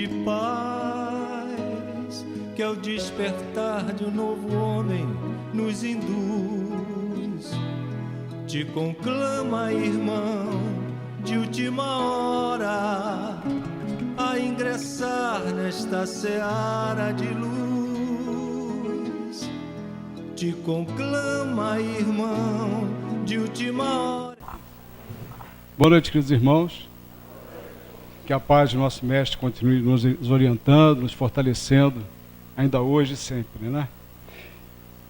de paz que ao despertar de um novo homem nos induz. Te conclama, irmão, de última hora, a ingressar nesta seara de luz. Te conclama, irmão, de última hora. Boa noite, queridos irmãos. Que a paz do nosso Mestre continue nos orientando, nos fortalecendo, ainda hoje e sempre, né?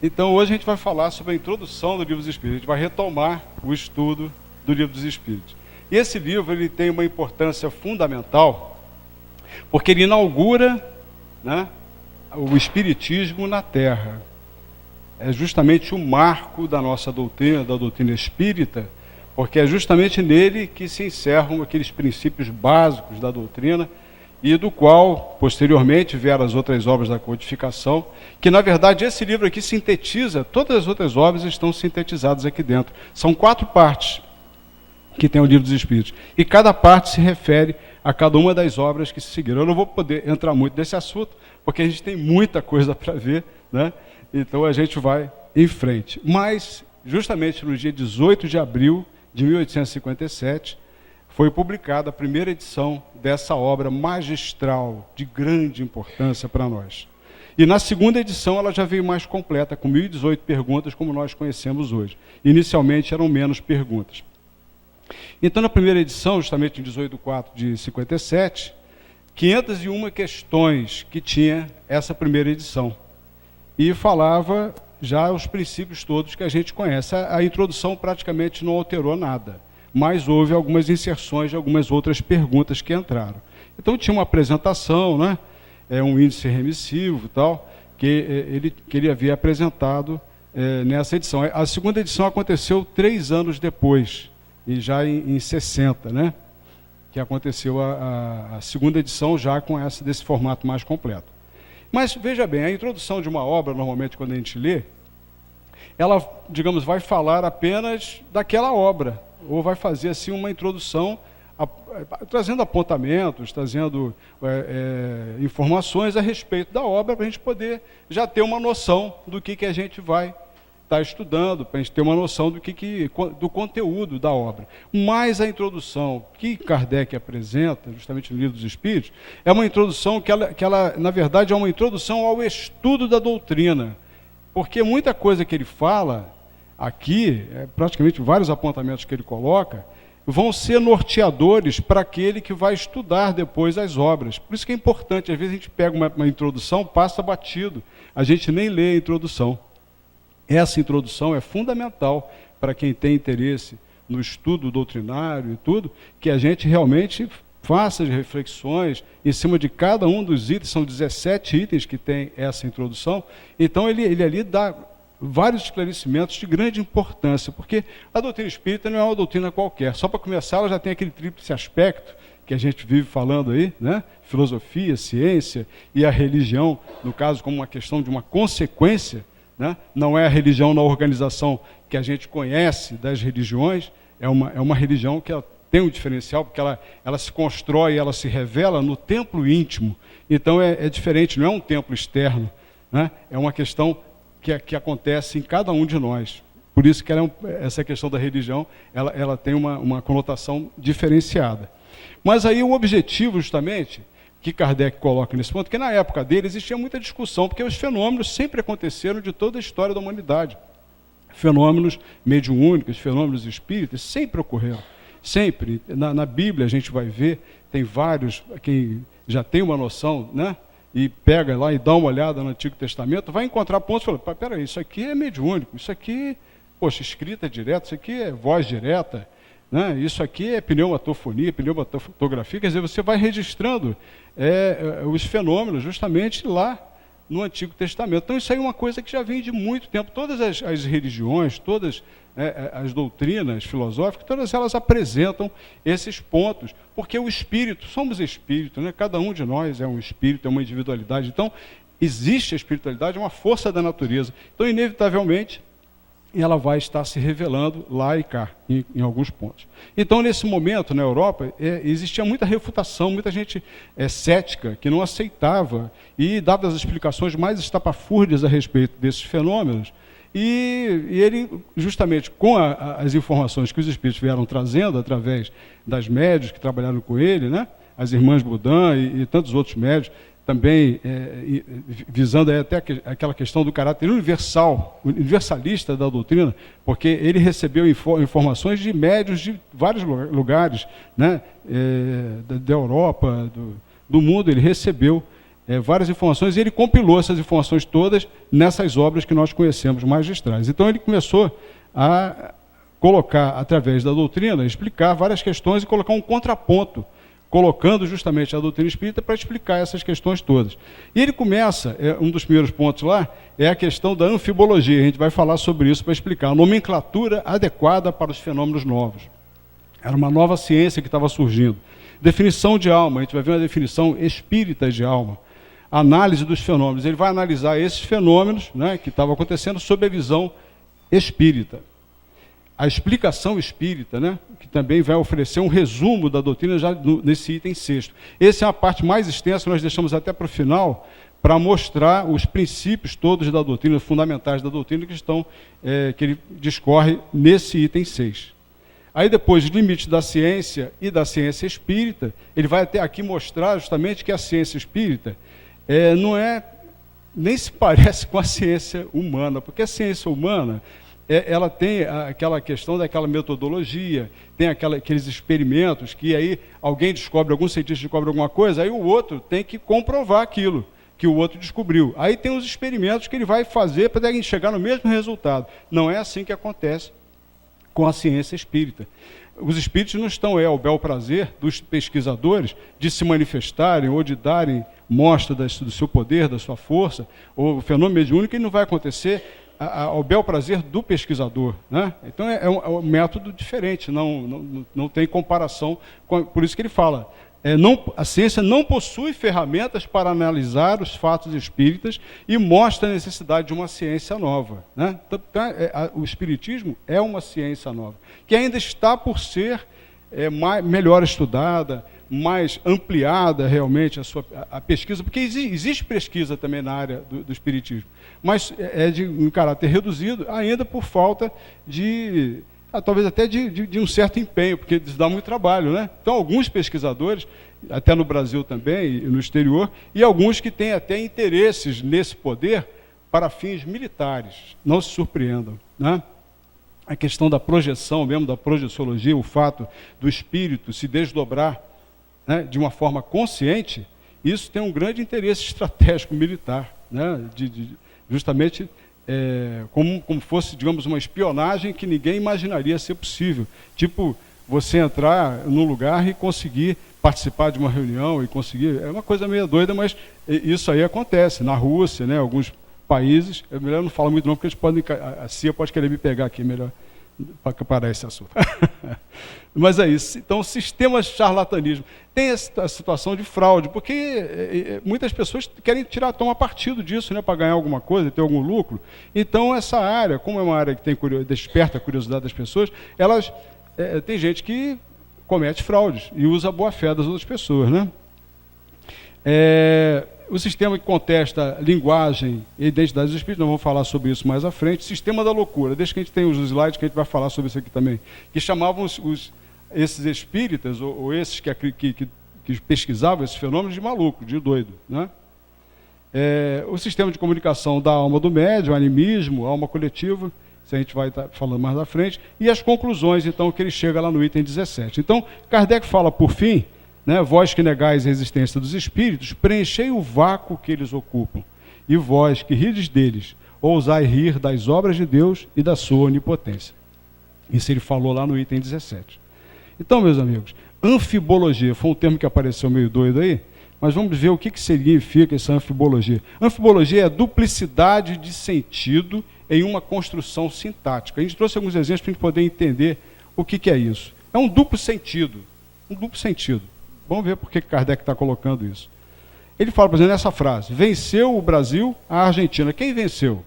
Então, hoje a gente vai falar sobre a introdução do Livro dos Espíritos. A gente vai retomar o estudo do Livro dos Espíritos. E esse livro ele tem uma importância fundamental, porque ele inaugura, né, o Espiritismo na Terra. É justamente o marco da nossa doutrina, da doutrina espírita, porque é justamente nele que se encerram aqueles princípios básicos da doutrina e do qual, posteriormente, vieram as outras obras da codificação, que, na verdade, esse livro aqui sintetiza, todas as outras obras estão sintetizadas aqui dentro. São 4 partes que tem o Livro dos Espíritos, e cada parte se refere a cada uma das obras que se seguiram. Eu não vou poder entrar muito nesse assunto, porque a gente tem muita coisa para ver, né? Então a gente vai em frente. Mas, justamente no dia 18 de abril de 1857, foi publicada a primeira edição dessa obra magistral, de grande importância para nós. E na segunda edição ela já veio mais completa, com 1018 perguntas, como nós conhecemos hoje. Inicialmente eram menos perguntas. Então, na primeira edição, justamente em 18/4 de 57, 501 questões que tinha essa primeira edição. E falava já os princípios todos que a gente conhece. A introdução praticamente não alterou nada, mas houve algumas inserções de algumas outras perguntas que entraram. Então tinha uma apresentação, né, um índice remissivo, tal, que ele havia apresentado nessa edição. A segunda edição aconteceu 3 anos depois, e já em 60, né, que aconteceu a segunda edição já com desse formato mais completo. Mas, veja bem, a introdução de uma obra, normalmente, quando a gente lê, ela, digamos, vai falar apenas daquela obra, ou vai fazer, assim, uma introdução, trazendo apontamentos, trazendo informações a respeito da obra, para a gente poder já ter uma noção do que a gente vai estar estudando, para a gente ter uma noção do conteúdo da obra. Mas a introdução que Kardec apresenta, justamente no Livro dos Espíritos, é uma introdução que ela, na verdade, é uma introdução ao estudo da doutrina, porque muita coisa que ele fala aqui, praticamente vários apontamentos que ele coloca, vão ser norteadores para aquele que vai estudar depois as obras. Por isso que é importante, às vezes a gente pega uma introdução, passa batido, a gente nem lê a introdução. Essa introdução é fundamental para quem tem interesse no estudo doutrinário e tudo, que a gente realmente faça as reflexões em cima de cada um dos itens. São 17 itens que tem essa introdução. Então ele ali dá vários esclarecimentos de grande importância, porque a doutrina espírita não é uma doutrina qualquer. Só para começar, ela já tem aquele tríplice aspecto que a gente vive falando aí, né? Filosofia, ciência e a religião, no caso, como uma questão de uma consequência, né? Não é a religião na organização que a gente conhece das religiões, é uma religião que ela tem um diferencial, porque ela se constrói, ela se revela no templo íntimo. Então é diferente, não é um templo externo, né? É uma questão que acontece em cada um de nós. Por isso que essa questão da religião ela tem uma conotação diferenciada. Mas aí o objetivo, justamente, que Kardec coloca nesse ponto, que na época dele existia muita discussão, porque os fenômenos sempre aconteceram de toda a história da humanidade. Fenômenos mediúnicos, fenômenos espíritas, sempre ocorreram. Sempre. Na Bíblia a gente vai ver, tem vários, quem já tem uma noção, né? E pega lá e dá uma olhada no Antigo Testamento, vai encontrar pontos e fala, peraí, isso aqui é mediúnico, isso aqui, poxa, escrita direta, isso aqui é voz direta, né? Isso aqui é pneumatofonia, pneumatografia, quer dizer, você vai registrando os fenômenos justamente lá no Antigo Testamento. Então isso aí é uma coisa que já vem de muito tempo. Todas as religiões, todas as doutrinas filosóficas, todas elas apresentam esses pontos, porque o espírito, somos espírito, né? Cada um de nós é um espírito, é uma individualidade. Então existe a espiritualidade, é uma força da natureza. Então inevitavelmente e ela vai estar se revelando lá e cá, em alguns pontos. Então, nesse momento, na Europa, existia muita refutação, muita gente cética, que não aceitava e dava as explicações mais estapafúrdias a respeito desses fenômenos. E ele, justamente com as informações que os espíritos vieram trazendo, através das médiuns que trabalharam com ele, né, as irmãs Boudin e tantos outros médiuns, também visando até aquela questão do caráter universalista da doutrina, porque ele recebeu informações de médiuns de vários lugares, né, da Europa, do mundo. Ele recebeu várias informações e ele compilou essas informações todas nessas obras que nós conhecemos magistrais. Então ele começou a colocar, através da doutrina, explicar várias questões e colocar um contraponto, colocando justamente a doutrina espírita para explicar essas questões todas. E ele começa, um dos primeiros pontos lá, é a questão da anfibologia. A gente vai falar sobre isso para explicar a nomenclatura adequada para os fenômenos novos. Era uma nova ciência que estava surgindo. Definição de alma, a gente vai ver uma definição espírita de alma. Análise dos fenômenos. Ele vai analisar esses fenômenos, né, que estavam acontecendo sob a visão espírita. A explicação espírita, né, que também vai oferecer um resumo da doutrina já nesse item 6º. Essa é a parte mais extensa, nós deixamos até para o final, para mostrar os princípios todos da doutrina, fundamentais da doutrina, que estão, que ele discorre nesse item 6. Aí depois, os limites da ciência e da ciência espírita, ele vai até aqui mostrar justamente que a ciência espírita não nem se parece com a ciência humana, porque a ciência humana, ela tem aquela questão daquela metodologia, tem aqueles experimentos que aí algum cientista descobre alguma coisa, aí o outro tem que comprovar aquilo que o outro descobriu. Aí tem os experimentos que ele vai fazer para chegar no mesmo resultado. Não é assim que acontece com a ciência espírita. Os espíritos não estão ao bel prazer dos pesquisadores de se manifestarem ou de darem mostra do seu poder, da sua força. O fenômeno mediúnico não vai acontecer ao bel prazer do pesquisador, né? Então é um método diferente, não tem comparação. Por isso que ele fala, a ciência não possui ferramentas para analisar os fatos espíritas e mostra a necessidade de uma ciência nova, né? Então, o espiritismo é uma ciência nova, que ainda está por ser melhor estudada, mais ampliada realmente a pesquisa, porque existe pesquisa também na área do espiritismo, mas é de um caráter reduzido, ainda por falta talvez até de um certo empenho, porque isso dá muito trabalho, né? Então, alguns pesquisadores, até no Brasil também, e no exterior, e alguns que têm até interesses nesse poder para fins militares, não se surpreendam, né? A questão da projeção mesmo, da projeciologia, o fato do espírito se desdobrar, né, de uma forma consciente, isso tem um grande interesse estratégico militar, né, justamente como fosse, digamos, uma espionagem que ninguém imaginaria ser possível. Tipo, você entrar num lugar e conseguir participar de uma reunião e conseguir... É uma coisa meio doida, mas isso aí acontece. Na Rússia, né, alguns países... É melhor não falar muito não, porque a CIA pode querer me pegar aqui, melhor para parar esse assunto. Mas é isso. Então, sistema de charlatanismo. Tem essa situação de fraude, porque muitas pessoas querem tomar partido disso, né, para ganhar alguma coisa, ter algum lucro. Então, essa área, como é uma área que desperta a curiosidade das pessoas, tem gente que comete fraudes e usa a boa-fé das outras pessoas, né? O sistema que contesta linguagem e identidade dos espíritos, nós vamos falar sobre isso mais à frente. Sistema da loucura, deixa que a gente tenha os slides que a gente vai falar sobre isso aqui também, que chamavam esses espíritas, ou esses que pesquisavam esses fenômenos, de maluco, de doido, né? O sistema de comunicação da alma do médium, animismo, alma coletiva, isso a gente vai estar falando mais à frente, e as conclusões, então, que ele chega lá no item 17. Então, Kardec fala, por fim, né, vós que negais a existência dos espíritos, preenchei o vácuo que eles ocupam, e vós que rides deles, ousai rir das obras de Deus e da sua onipotência. Isso ele falou lá no item 17. Então, meus amigos, anfibologia, foi um termo que apareceu meio doido aí, mas vamos ver o que significa essa anfibologia. Anfibologia é a duplicidade de sentido em uma construção sintática. A gente trouxe alguns exemplos para a gente poder entender o que é isso. É um duplo sentido, Vamos ver por que Kardec está colocando isso. Ele fala, por exemplo, nessa frase, venceu o Brasil a Argentina. Quem venceu?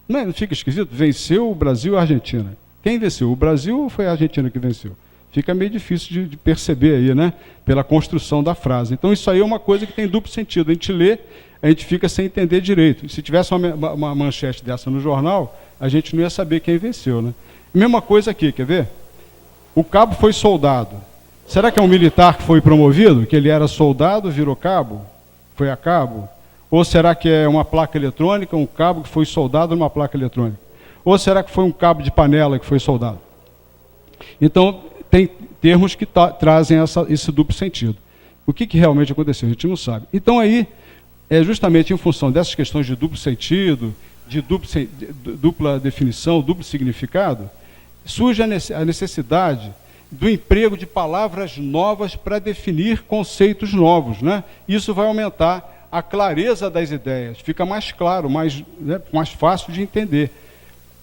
Não fica esquisito? Venceu o Brasil e a Argentina. Quem venceu? O Brasil ou foi a Argentina que venceu? Fica meio difícil de perceber aí, né? Pela construção da frase. Então, isso aí é uma coisa que tem duplo sentido. A gente lê, a gente fica sem entender direito. Se tivesse uma manchete dessa no jornal, a gente não ia saber quem venceu, né? Mesma coisa aqui, quer ver? O cabo foi soldado. Será que é um militar que foi promovido? Que ele era soldado, virou cabo? Foi a cabo? Ou será que é uma placa eletrônica, um cabo que foi soldado numa placa eletrônica? Ou será que foi um cabo de panela que foi soldado? Então, tem termos que trazem esse duplo sentido. O que realmente aconteceu? A gente não sabe. Então, aí, é justamente em função dessas questões de duplo sentido, de dupla definição, duplo significado, surge a necessidade do emprego de palavras novas para definir conceitos novos, né? Isso vai aumentar a clareza das ideias, fica mais claro, mais fácil de entender.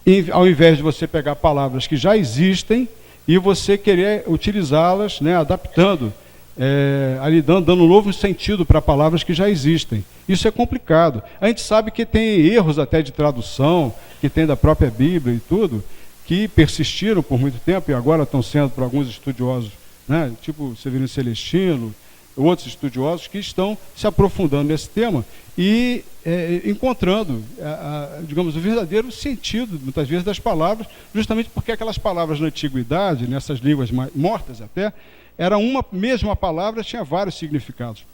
E, ao invés de você pegar palavras que já existem e você querer utilizá-las, né, adaptando, ali dando um novo sentido para palavras que já existem. Isso é complicado. A gente sabe que tem erros até de tradução, que tem da própria Bíblia e tudo, que persistiram por muito tempo e agora estão sendo por alguns estudiosos, né, tipo Severino Celestino, outros estudiosos que estão se aprofundando nesse tema e encontrando, digamos, o verdadeiro sentido, muitas vezes, das palavras, justamente porque aquelas palavras na antiguidade, nessas línguas mortas até, era uma mesma palavra, tinha vários significados.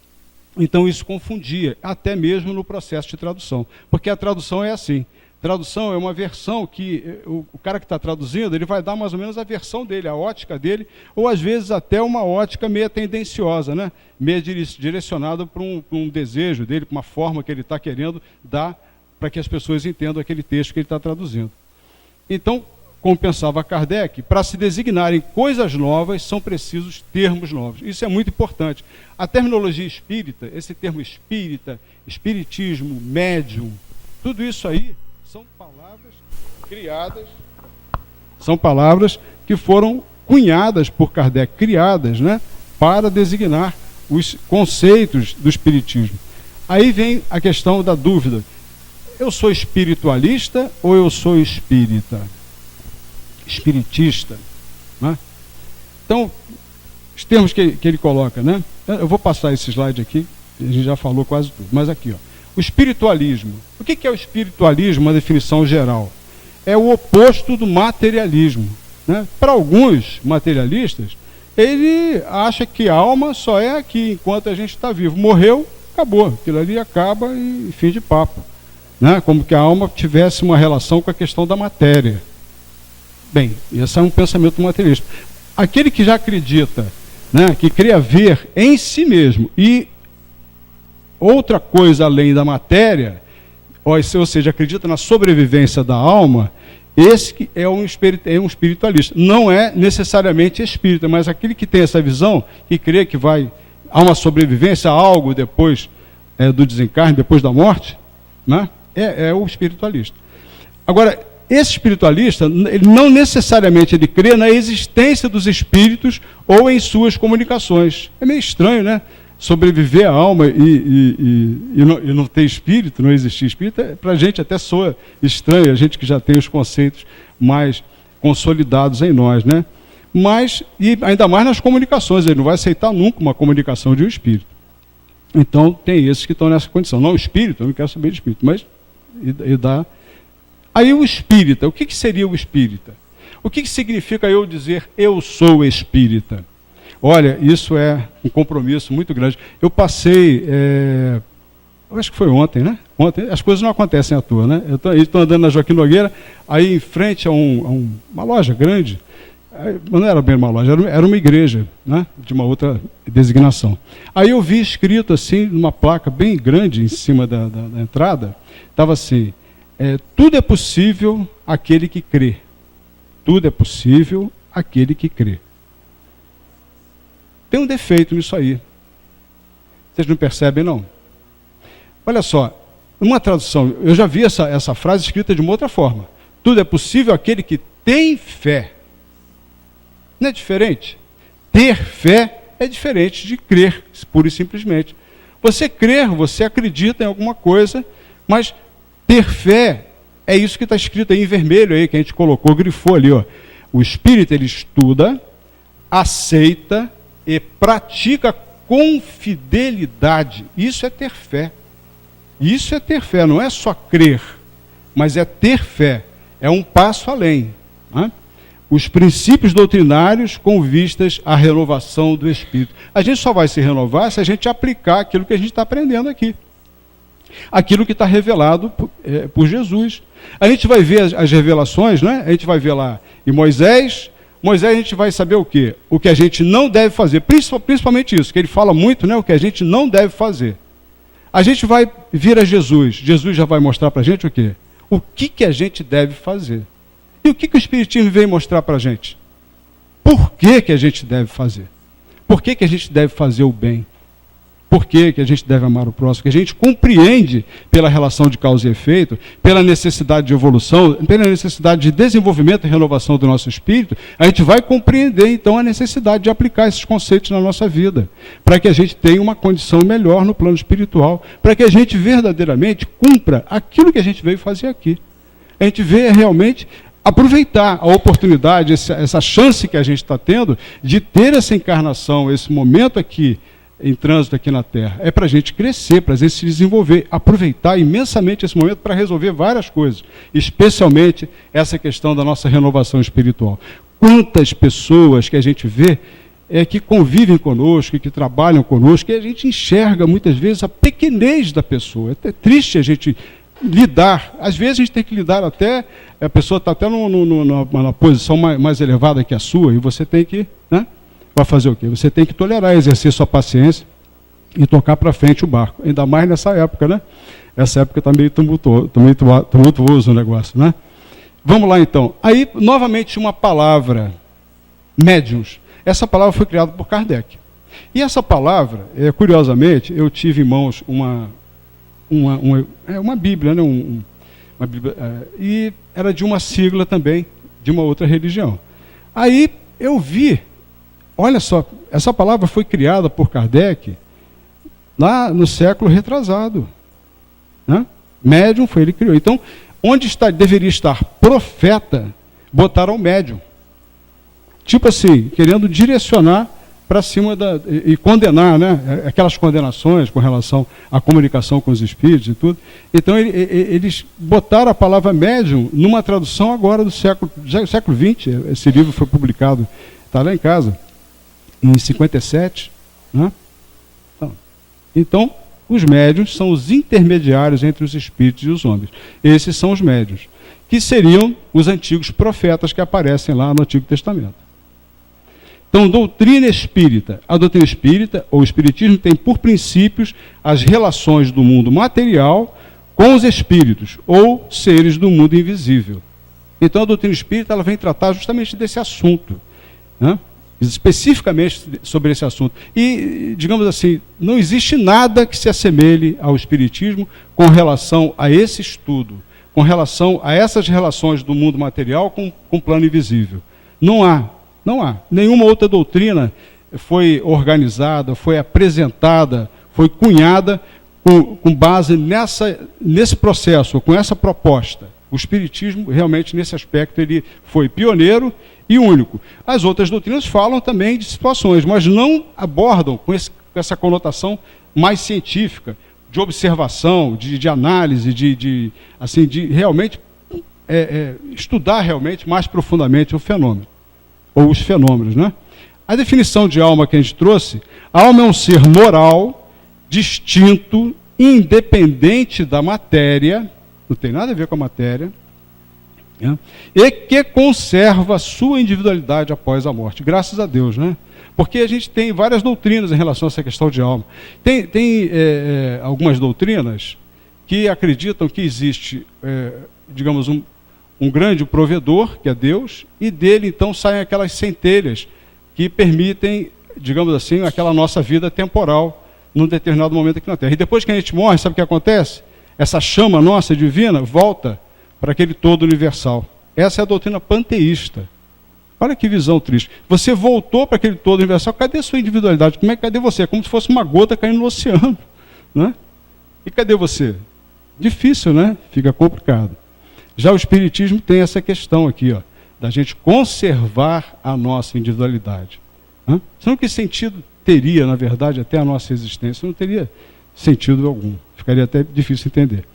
Então isso confundia, até mesmo no processo de tradução, porque a tradução é assim. Tradução é uma versão que o cara que está traduzindo, ele vai dar mais ou menos a versão dele, a ótica dele, ou às vezes até uma ótica meio tendenciosa, né? Meio direcionada para um desejo dele, para uma forma que ele está querendo dar para que as pessoas entendam aquele texto que ele está traduzindo. Então, como pensava Kardec, para se designarem coisas novas, são precisos termos novos. Isso é muito importante. A terminologia espírita, esse termo espírita, espiritismo, médium, tudo isso aí são palavras criadas, são palavras que foram cunhadas por Kardec, criadas, né, para designar os conceitos do espiritismo. Aí vem a questão da dúvida. Eu sou espiritualista ou eu sou espírita? Espiritista, né? Então, os termos que ele coloca, né? Eu vou passar esse slide aqui, a gente já falou quase tudo, mas aqui, ó. O espiritualismo. O que é o espiritualismo, uma definição geral? É o oposto do materialismo, né? Para alguns materialistas, ele acha que a alma só é aqui enquanto a gente está vivo. Morreu, acabou. Aquilo ali acaba e fim de papo, né? Como que a alma tivesse uma relação com a questão da matéria. Bem, esse é um pensamento materialista. Aquele que já acredita, né, que crê haver em si mesmo e outra coisa além da matéria, ou seja, acredita na sobrevivência da alma, esse que é um espiritualista. Não é necessariamente espírita, mas aquele que tem essa visão, que crê que há uma sobrevivência, há algo depois do desencarne, depois da morte, né, é o espiritualista. Agora, esse espiritualista, ele não necessariamente ele crê na existência dos espíritos ou em suas comunicações. É meio estranho, né? Sobreviver à alma e não ter espírito, não existir espírito, para a gente até soa estranho, a gente que já tem os conceitos mais consolidados em nós, né? Mas, e ainda mais nas comunicações, ele não vai aceitar nunca uma comunicação de um espírito. Então, tem esses que estão nessa condição. Não o espírito, eu não quero saber de espírito, mas dá. Aí o espírita, o que seria o espírita? O que significa eu dizer eu sou espírita? Olha, isso é um compromisso muito grande. Eu passei, eu acho que foi ontem, né? Ontem, as coisas não acontecem à toa, né? Eu estou andando na Joaquim Nogueira, aí em frente a uma loja grande, não era bem uma loja, era uma igreja, né? De uma outra designação. Aí eu vi escrito assim, numa placa bem grande em cima da entrada, estava assim, tudo é possível àquele que crê. Tudo é possível àquele que crê. Tem um defeito nisso aí. Vocês não percebem, não? Olha só, uma tradução, eu já vi essa frase escrita de uma outra forma. Tudo é possível àquele que tem fé. Não é diferente? Ter fé é diferente de crer, pura e simplesmente. Você crer, você acredita em alguma coisa, mas ter fé é isso que está escrito aí em vermelho, aí, que a gente colocou, grifou ali. Ó. O Espírito, ele estuda, aceita e pratica com fidelidade. Isso é ter fé. Isso é ter fé, não é só crer, mas é ter fé. É um passo além. Né? Os princípios doutrinários com vistas à renovação do Espírito. A gente só vai se renovar se a gente aplicar aquilo que a gente está aprendendo aqui. Aquilo que está revelado por Jesus. A gente vai ver as revelações, né? A gente vai ver lá em Moisés a gente vai saber o quê? O que a gente não deve fazer, principalmente isso, que ele fala muito, né? O que a gente não deve fazer. A gente vai vir a Jesus já vai mostrar para a gente o quê? O que a gente deve fazer. E o que o Espiritismo veio mostrar para a gente? Por que a gente deve fazer? Por que a gente deve fazer o bem? Por que a gente deve amar o próximo? Que a gente compreende pela relação de causa e efeito, pela necessidade de evolução, pela necessidade de desenvolvimento e renovação do nosso espírito, a gente vai compreender então a necessidade de aplicar esses conceitos na nossa vida, para que a gente tenha uma condição melhor no plano espiritual, para que a gente verdadeiramente cumpra aquilo que a gente veio fazer aqui. A gente veio realmente aproveitar a oportunidade, essa chance que a gente está tendo de ter essa encarnação, esse momento aqui, em trânsito aqui na Terra. É para a gente crescer, para a gente se desenvolver, aproveitar imensamente esse momento para resolver várias coisas, especialmente essa questão da nossa renovação espiritual. Quantas pessoas que a gente vê que convivem conosco, que trabalham conosco, e a gente enxerga muitas vezes a pequenez da pessoa. É até triste a gente lidar, às vezes a gente tem que lidar até, a pessoa está até numa posição mais elevada que a sua, e você tem que, né? Vai fazer o quê? Você tem que tolerar, exercer sua paciência e tocar para frente o barco. Ainda mais nessa época, né? Essa época está meio tumultuoso o negócio, né? Vamos lá então. Aí, novamente, uma palavra, médiuns. Essa palavra foi criada por Kardec. E essa palavra, curiosamente, eu tive em mãos uma Bíblia, né? Uma Bíblia, e era de uma sigla também, de uma outra religião. Aí eu vi, olha só, essa palavra foi criada por Kardec lá no século retrasado. Né? Médium foi ele que criou. Então, onde deveria estar profeta, botaram médium. Tipo assim, querendo direcionar para cima e condenar, né? Aquelas condenações com relação à comunicação com os espíritos e tudo. Então, eles botaram a palavra médium numa tradução agora do século XX. Esse livro foi publicado, está lá em casa, em 57. Né? Então, os médiuns são os intermediários entre os espíritos e os homens. Esses são os médiuns, que seriam os antigos profetas que aparecem lá no Antigo Testamento. Então, doutrina espírita. A doutrina espírita, ou o espiritismo, tem por princípios as relações do mundo material com os espíritos, ou seres do mundo invisível. Então, a doutrina espírita ela vem tratar justamente desse assunto, né? Especificamente sobre esse assunto. E, digamos assim, não existe nada que se assemelhe ao espiritismo com relação a esse estudo, com relação a essas relações do mundo material com o plano invisível. Não há. Nenhuma outra doutrina foi organizada, foi apresentada, foi cunhada com base nesse processo, com essa proposta. O espiritismo, realmente, nesse aspecto, ele foi pioneiro e único. As outras doutrinas falam também de situações, mas não abordam com essa conotação mais científica, de observação, de análise, de realmente estudar realmente mais profundamente o fenômeno, ou os fenômenos, né? A definição de alma que a gente trouxe, a alma é um ser moral, distinto, independente da matéria, não tem nada a ver com a matéria, né? E que conserva a sua individualidade após a morte. Graças a Deus, né? Porque a gente tem várias doutrinas em relação a essa questão de alma. Tem algumas doutrinas que acreditam que existe, digamos, um grande provedor, que é Deus, e dele então saem aquelas centelhas que permitem, digamos assim, aquela nossa vida temporal num determinado momento aqui na Terra. E depois que a gente morre, sabe o que acontece? Essa chama nossa divina volta para aquele todo universal. Essa é a doutrina panteísta. Olha que visão triste. Você voltou para aquele todo universal, cadê a sua individualidade? Cadê você? É como se fosse uma gota caindo no oceano. Né? E cadê você? Difícil, né? Fica complicado. Já o Espiritismo tem essa questão aqui, ó, da gente conservar a nossa individualidade. Senão que sentido teria, na verdade, até a nossa existência? Não teria sentido algum. Ficaria até difícil entender.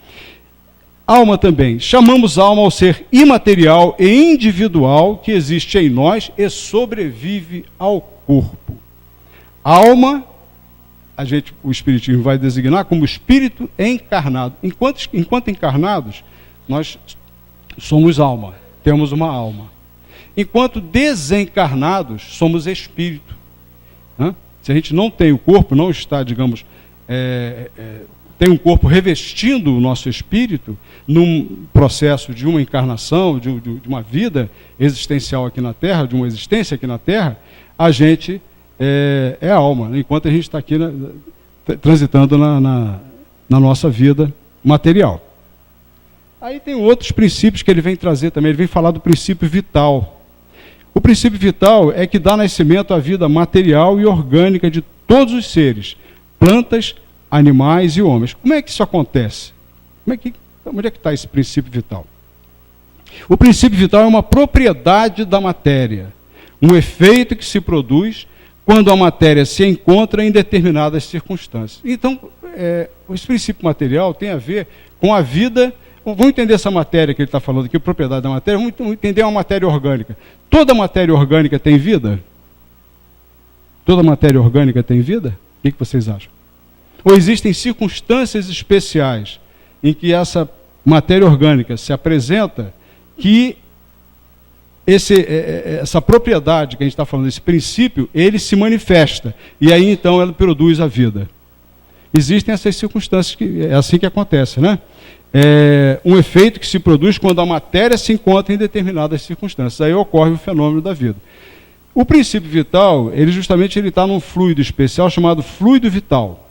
Alma também. Chamamos alma ao ser imaterial e individual que existe em nós e sobrevive ao corpo. Alma, o Espiritismo vai designar como espírito encarnado. Enquanto encarnados, nós somos alma, temos uma alma. Enquanto desencarnados, somos espírito. Se a gente não tem o corpo, não está, digamos, tem um corpo revestindo o nosso espírito, num processo de uma encarnação, de uma vida existencial aqui na Terra, de uma existência aqui na Terra, a gente é alma, enquanto a gente está aqui transitando na nossa vida material. Aí tem outros princípios que ele vem trazer também, ele vem falar do princípio vital. O princípio vital é que dá nascimento à vida material e orgânica de todos os seres, plantas, animais e homens. Como é que isso acontece? Onde é que está esse princípio vital? O princípio vital é uma propriedade da matéria, um efeito que se produz quando a matéria se encontra em determinadas circunstâncias. Então, esse princípio material tem a ver com a vida. Vamos entender essa matéria que ele está falando aqui, propriedade da matéria, vamos entender uma matéria orgânica. Toda matéria orgânica tem vida? Toda matéria orgânica tem vida? O que vocês acham? Ou existem circunstâncias especiais em que essa matéria orgânica se apresenta que essa propriedade que a gente está falando, esse princípio, ele se manifesta, e aí então ela produz a vida. Existem essas circunstâncias, é assim que acontece, né? Um efeito que se produz quando a matéria se encontra em determinadas circunstâncias. Aí ocorre o fenômeno da vida. O princípio vital, ele está num fluido especial chamado fluido vital.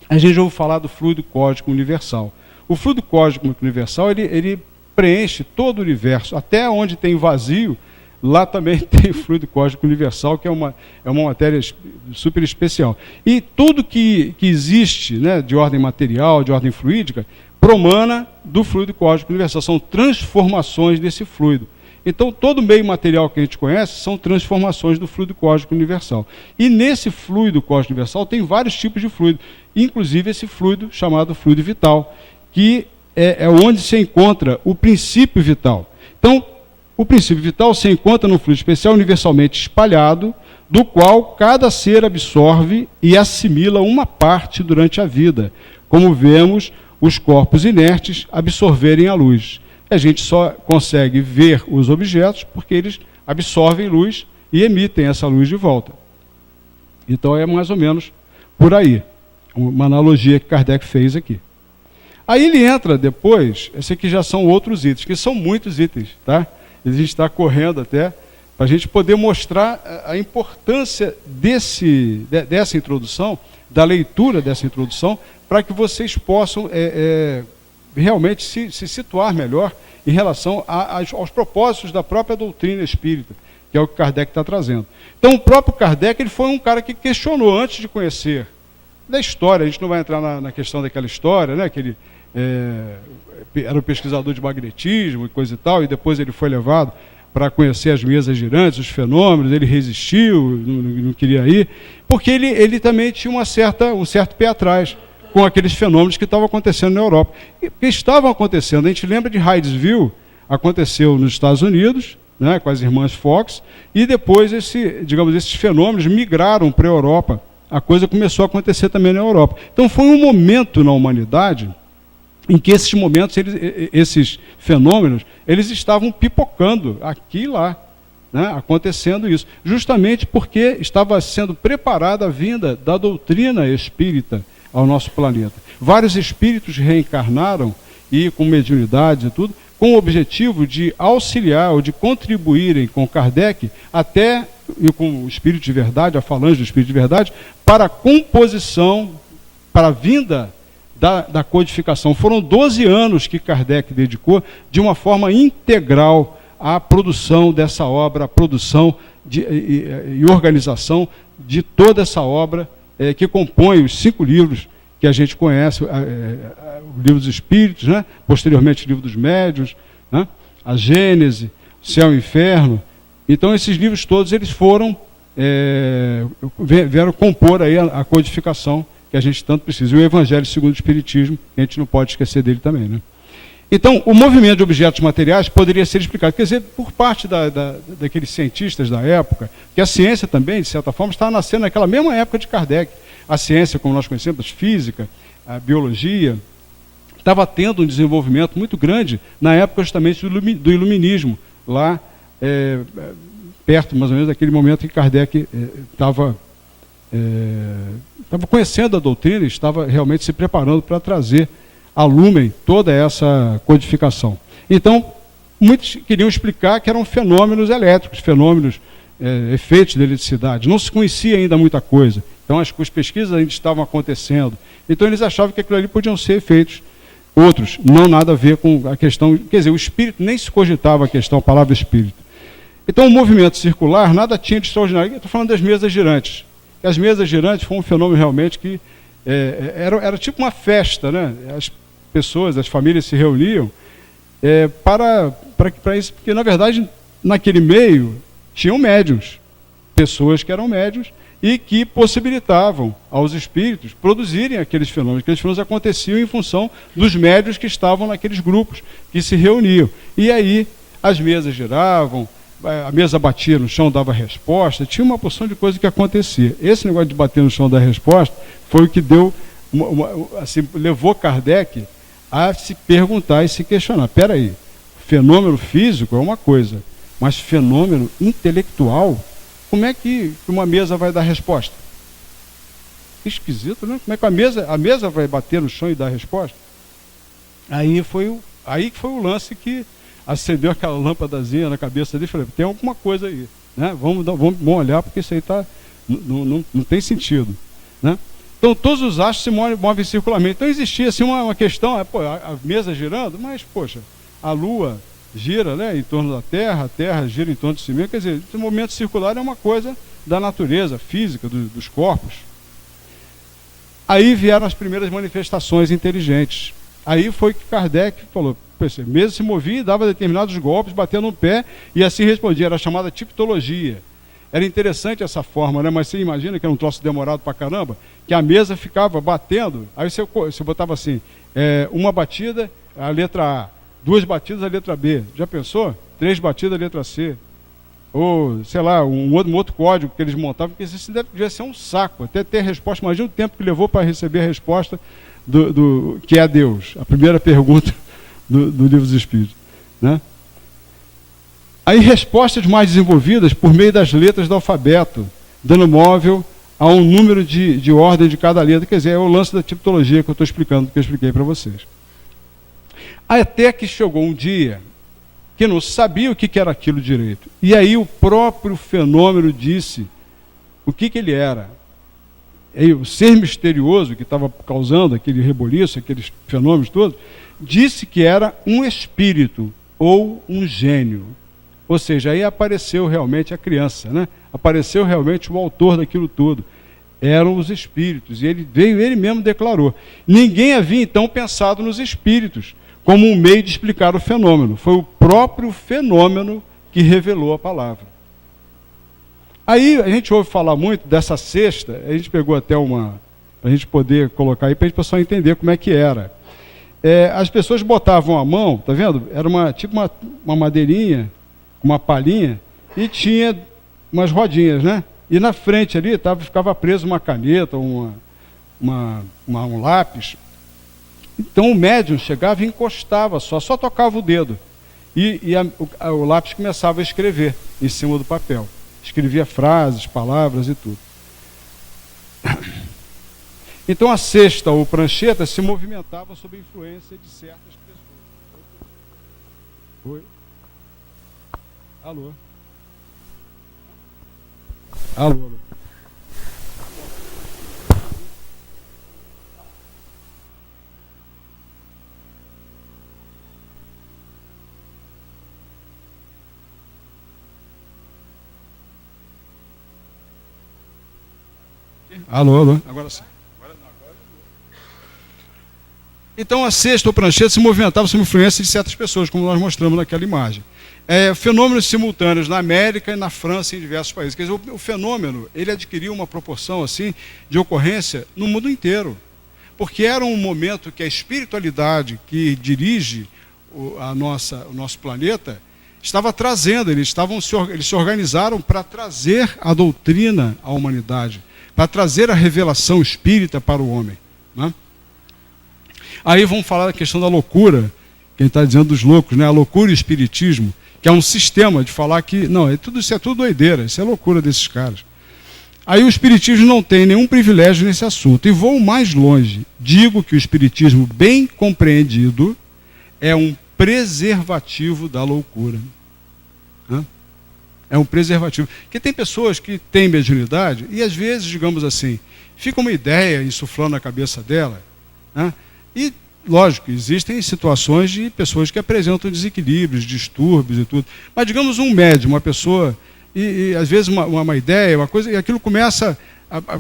A gente já ouviu falar do fluido cósmico universal. O fluido cósmico universal, ele preenche todo o universo, até onde tem vazio, lá também tem o fluido cósmico universal, que é uma matéria super especial. E tudo que existe, né, de ordem material, de ordem fluídica, promana do fluido cósmico universal. São transformações desse fluido. Então, todo meio material que a gente conhece são transformações do fluido cósmico universal. E nesse fluido cósmico universal tem vários tipos de fluido, inclusive esse fluido chamado fluido vital, que é onde se encontra o princípio vital. Então, o princípio vital se encontra no fluido especial universalmente espalhado, do qual cada ser absorve e assimila uma parte durante a vida, como vemos os corpos inertes absorverem a luz. A gente só consegue ver os objetos porque eles absorvem luz e emitem essa luz de volta. Então é mais ou menos por aí, uma analogia que Kardec fez aqui. Aí ele entra depois, esse aqui já são outros itens, que são muitos itens, tá? A gente está correndo até para a gente poder mostrar a importância dessa introdução, da leitura dessa introdução, para que vocês possam realmente se situar melhor em relação aos propósitos da própria doutrina espírita, que é o que Kardec está trazendo. Então, o próprio Kardec ele foi um cara que questionou antes de conhecer da história. A gente não vai entrar na questão daquela história, né, que ele era um pesquisador de magnetismo e coisa e tal, e depois ele foi levado para conhecer as mesas girantes, os fenômenos, ele resistiu, não queria ir, porque ele também tinha um certo pé atrás com aqueles fenômenos que estavam acontecendo na Europa. E que estavam acontecendo, a gente lembra de Hydesville, aconteceu nos Estados Unidos, né, com as irmãs Fox, e depois esses fenômenos migraram para a Europa. A coisa começou a acontecer também na Europa. Então foi um momento na humanidade em que esses momentos, esses fenômenos, eles estavam pipocando aqui e lá, né, acontecendo isso, justamente porque estava sendo preparada a vinda da doutrina espírita ao nosso planeta. Vários espíritos reencarnaram, e com mediunidade e tudo, com o objetivo de auxiliar ou de contribuírem com Kardec, e com o Espírito de Verdade, a falange do Espírito de Verdade, para a composição, para a vinda da codificação. Foram 12 anos que Kardec dedicou de uma forma integral à produção dessa obra, à produção e organização de toda essa obra que compõe os 5 livros que a gente conhece, o livro dos Espíritos, né? Posteriormente o livro dos Médiuns, né? A Gênese, Céu e Inferno. Então, esses livros todos eles foram, vieram compor aí a codificação que a gente tanto precisa. E o Evangelho segundo o Espiritismo, a gente não pode esquecer dele também, né? Então, o movimento de objetos materiais poderia ser explicado, quer dizer, por parte daqueles cientistas da época, que a ciência também, de certa forma, estava nascendo naquela mesma época de Kardec. A ciência, como nós conhecemos, física, a biologia, estava tendo um desenvolvimento muito grande na época justamente do iluminismo, lá perto, mais ou menos, daquele momento que Kardec estava conhecendo a doutrina e estava realmente se preparando para trazer a lumen toda essa codificação. Então, muitos queriam explicar que eram fenômenos elétricos, fenômenos, efeitos de eletricidade. Não se conhecia ainda muita coisa. Então, as pesquisas ainda estavam acontecendo. Então, eles achavam que aquilo ali podiam ser efeitos outros, não nada a ver com a questão... Quer dizer, o espírito, nem se cogitava a questão, a palavra espírito. Então, o movimento circular nada tinha de extraordinário. Eu estou falando das mesas girantes. As mesas girantes foi um fenômeno realmente que era tipo uma festa, né? As pessoas, as famílias se reuniam para isso, porque, na verdade, naquele meio, tinham médiuns, pessoas que eram médiuns e que possibilitavam aos espíritos produzirem aqueles fenômenos. Aqueles fenômenos aconteciam em função dos médiuns que estavam naqueles grupos, que se reuniam. E aí as mesas giravam, a mesa batia no chão, dava resposta, tinha uma porção de coisa que acontecia. Esse negócio de bater no chão, dar resposta, foi o que deu, assim, levou Kardec a se perguntar e se questionar. Espera aí, fenômeno físico é uma coisa, mas fenômeno intelectual, como é que uma mesa vai dar resposta? Esquisito, né? Como é que a mesa vai bater no chão e dar resposta? Aí foi o lance que acendeu aquela lâmpadazinha na cabeça dele e falei, tem alguma coisa aí, né? Vamos olhar, porque isso aí não tem sentido, né? Então, todos os astros se movem circularmente. Então, existia assim, uma questão, a mesa girando, mas, poxa, a Lua gira, né, em torno da Terra, a Terra gira em torno de si mesmo. Quer dizer, esse movimento circular é uma coisa da natureza física, dos corpos. Aí vieram as primeiras manifestações inteligentes. Aí foi que Kardec falou, a mesa se movia e dava determinados golpes, batendo no pé, e assim respondia. Era a chamada tiptologia. Era interessante essa forma, né? Mas você imagina que era um troço demorado pra caramba, que a mesa ficava batendo, aí você botava assim, uma batida, a letra A, 2 batidas, a letra B. Já pensou? 3 batidas, a letra C. Ou, sei lá, um outro código que eles montavam, porque isso devia ser um saco, até ter a resposta. Imagina o tempo que levou para receber a resposta do que é Deus, a primeira pergunta do Livro dos Espíritos, né? Aí respostas mais desenvolvidas por meio das letras do alfabeto, dando móvel a um número de ordem de cada letra. Quer dizer, é o lance da tipologia que eu estou explicando, que eu expliquei para vocês. Até que chegou um dia que não sabia o que era aquilo direito. E aí o próprio fenômeno disse o que ele era. E o ser misterioso que estava causando aquele reboliço, aqueles fenômenos todos, disse que era um espírito ou um gênio. Ou seja, aí apareceu realmente a criança, né? Apareceu realmente o autor daquilo tudo. Eram os espíritos. E ele mesmo declarou. Ninguém havia então pensado nos espíritos como um meio de explicar o fenômeno. Foi o próprio fenômeno que revelou a palavra. Aí a gente ouve falar muito dessa cesta, a gente pegou até para a gente poder colocar aí, para a gente pessoal entender como é que era. As pessoas botavam a mão, tá vendo? Era tipo uma madeirinha, uma palhinha, e tinha umas rodinhas, né? E na frente ali ficava preso uma caneta, um lápis. Então o médium chegava e encostava só tocava o dedo. E o lápis começava a escrever em cima do papel. Escrevia frases, palavras e tudo. Então a cesta ou prancheta se movimentava sob a influência de certas pessoas. Oi? Alô? Alô? Alô, alô? Agora sim. Então a cesta ou prancheta se movimentava sob influência de certas pessoas, como nós mostramos naquela imagem. Fenômenos simultâneos na América e na França e em diversos países. Quer dizer, o fenômeno ele adquiriu uma proporção assim de ocorrência no mundo inteiro. Porque era um momento que a espiritualidade que dirige o nosso planeta estava trazendo, eles se organizaram para trazer a doutrina à humanidade, para trazer a revelação espírita para o homem, né? Aí vamos falar da questão da loucura, quem está dizendo dos loucos, né? A loucura e o espiritismo, que é um sistema de falar que, não, isso é tudo doideira, isso é loucura desses caras. Aí o espiritismo não tem nenhum privilégio nesse assunto. E vou mais longe. Digo que o espiritismo bem compreendido é um preservativo da loucura. É um preservativo. Porque tem pessoas que têm mediunidade e às vezes, digamos assim, fica uma ideia insuflando na cabeça dela, né? E, lógico, existem situações de pessoas que apresentam desequilíbrios, distúrbios e tudo. Mas, digamos, um médium, uma pessoa, e às vezes uma ideia, uma coisa, e aquilo começa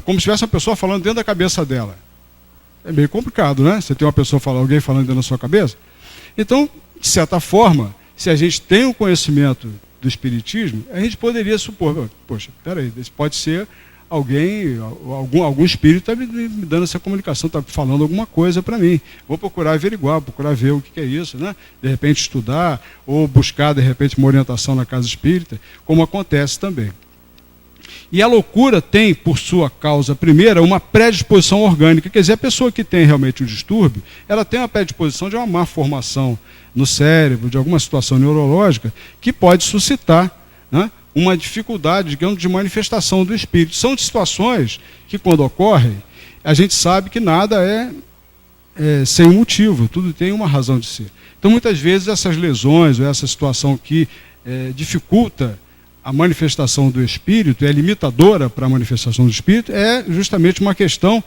como se tivesse uma pessoa falando dentro da cabeça dela. É meio complicado, né? Você tem alguém falando dentro da sua cabeça. Então, de certa forma, se a gente tem um conhecimento do espiritismo, a gente poderia supor, poxa, peraí, esse pode ser algum espírito está me dando essa comunicação, está falando alguma coisa para mim. Vou procurar averiguar, procurar ver o que é isso, né? De repente estudar, ou buscar, de repente, uma orientação na casa espírita, como acontece também. E a loucura tem, por sua causa primeira, uma predisposição orgânica. Quer dizer, a pessoa que tem realmente o distúrbio, ela tem uma predisposição de uma má formação no cérebro, de alguma situação neurológica, que pode suscitar, né, uma dificuldade, digamos, de manifestação do espírito. São situações que, quando ocorrem, a gente sabe que nada é sem motivo, tudo tem uma razão de ser. Então, muitas vezes, essas lesões, ou essa situação que dificulta a manifestação do espírito, é limitadora para a manifestação do espírito, é justamente uma questão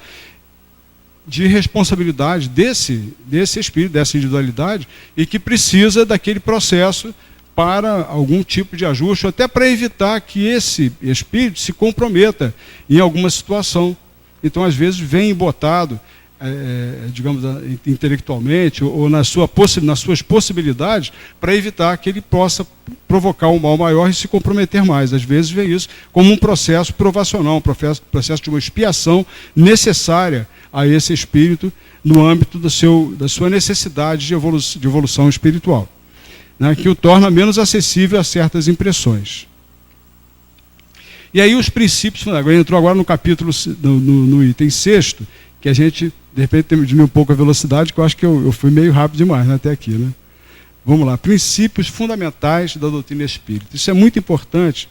de responsabilidade desse espírito, dessa individualidade, e que precisa daquele processo para algum tipo de ajuste, até para evitar que esse espírito se comprometa em alguma situação. Então, às vezes, vem embotado, digamos, intelectualmente, ou nas suas possibilidades, para evitar que ele possa provocar um mal maior e se comprometer mais. Às vezes, vem isso como um processo provacional, um processo de uma expiação necessária a esse espírito no âmbito da sua necessidade de evolução espiritual, né, que o torna menos acessível a certas impressões. E aí os princípios, entrou agora no capítulo, no item 6º, que a gente, de repente, tem que diminuir um pouco a velocidade, que eu acho que eu fui meio rápido demais, né, até aqui, né? Vamos lá, princípios fundamentais da doutrina espírita. Isso é muito importante,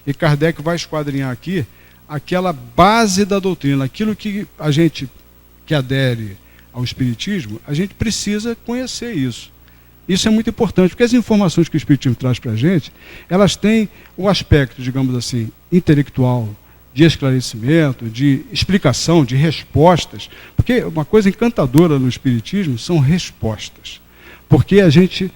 e Kardec vai esquadrinhar aqui aquela base da doutrina, aquilo que a gente que adere ao espiritismo, a gente precisa conhecer isso. Isso é muito importante, porque as informações que o espiritismo traz para a gente, elas têm o aspecto, digamos assim, intelectual, de esclarecimento, de explicação, de respostas. Porque uma coisa encantadora no espiritismo são respostas. Porque a gente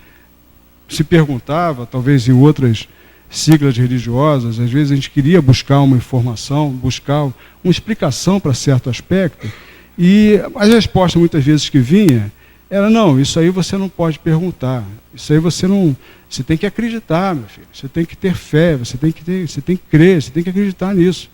se perguntava, talvez em outras siglas religiosas, às vezes a gente queria buscar uma informação, buscar uma explicação para certo aspecto, e as respostas muitas vezes que vinha era, não, isso aí você não pode perguntar, isso aí você tem que acreditar, meu filho, você tem que ter fé, você tem que crer, você tem que acreditar nisso.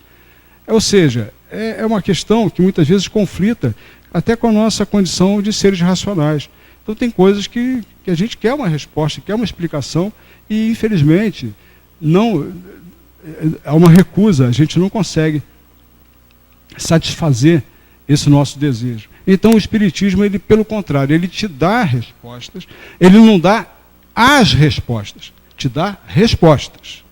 Ou seja, é uma questão que muitas vezes conflita até com a nossa condição de seres racionais. Então tem coisas que a gente quer uma resposta, quer uma explicação, e infelizmente há uma recusa, a gente não consegue satisfazer esse nosso desejo. Então o espiritismo, ele, pelo contrário, ele te dá respostas, ele não dá as respostas, te dá respostas.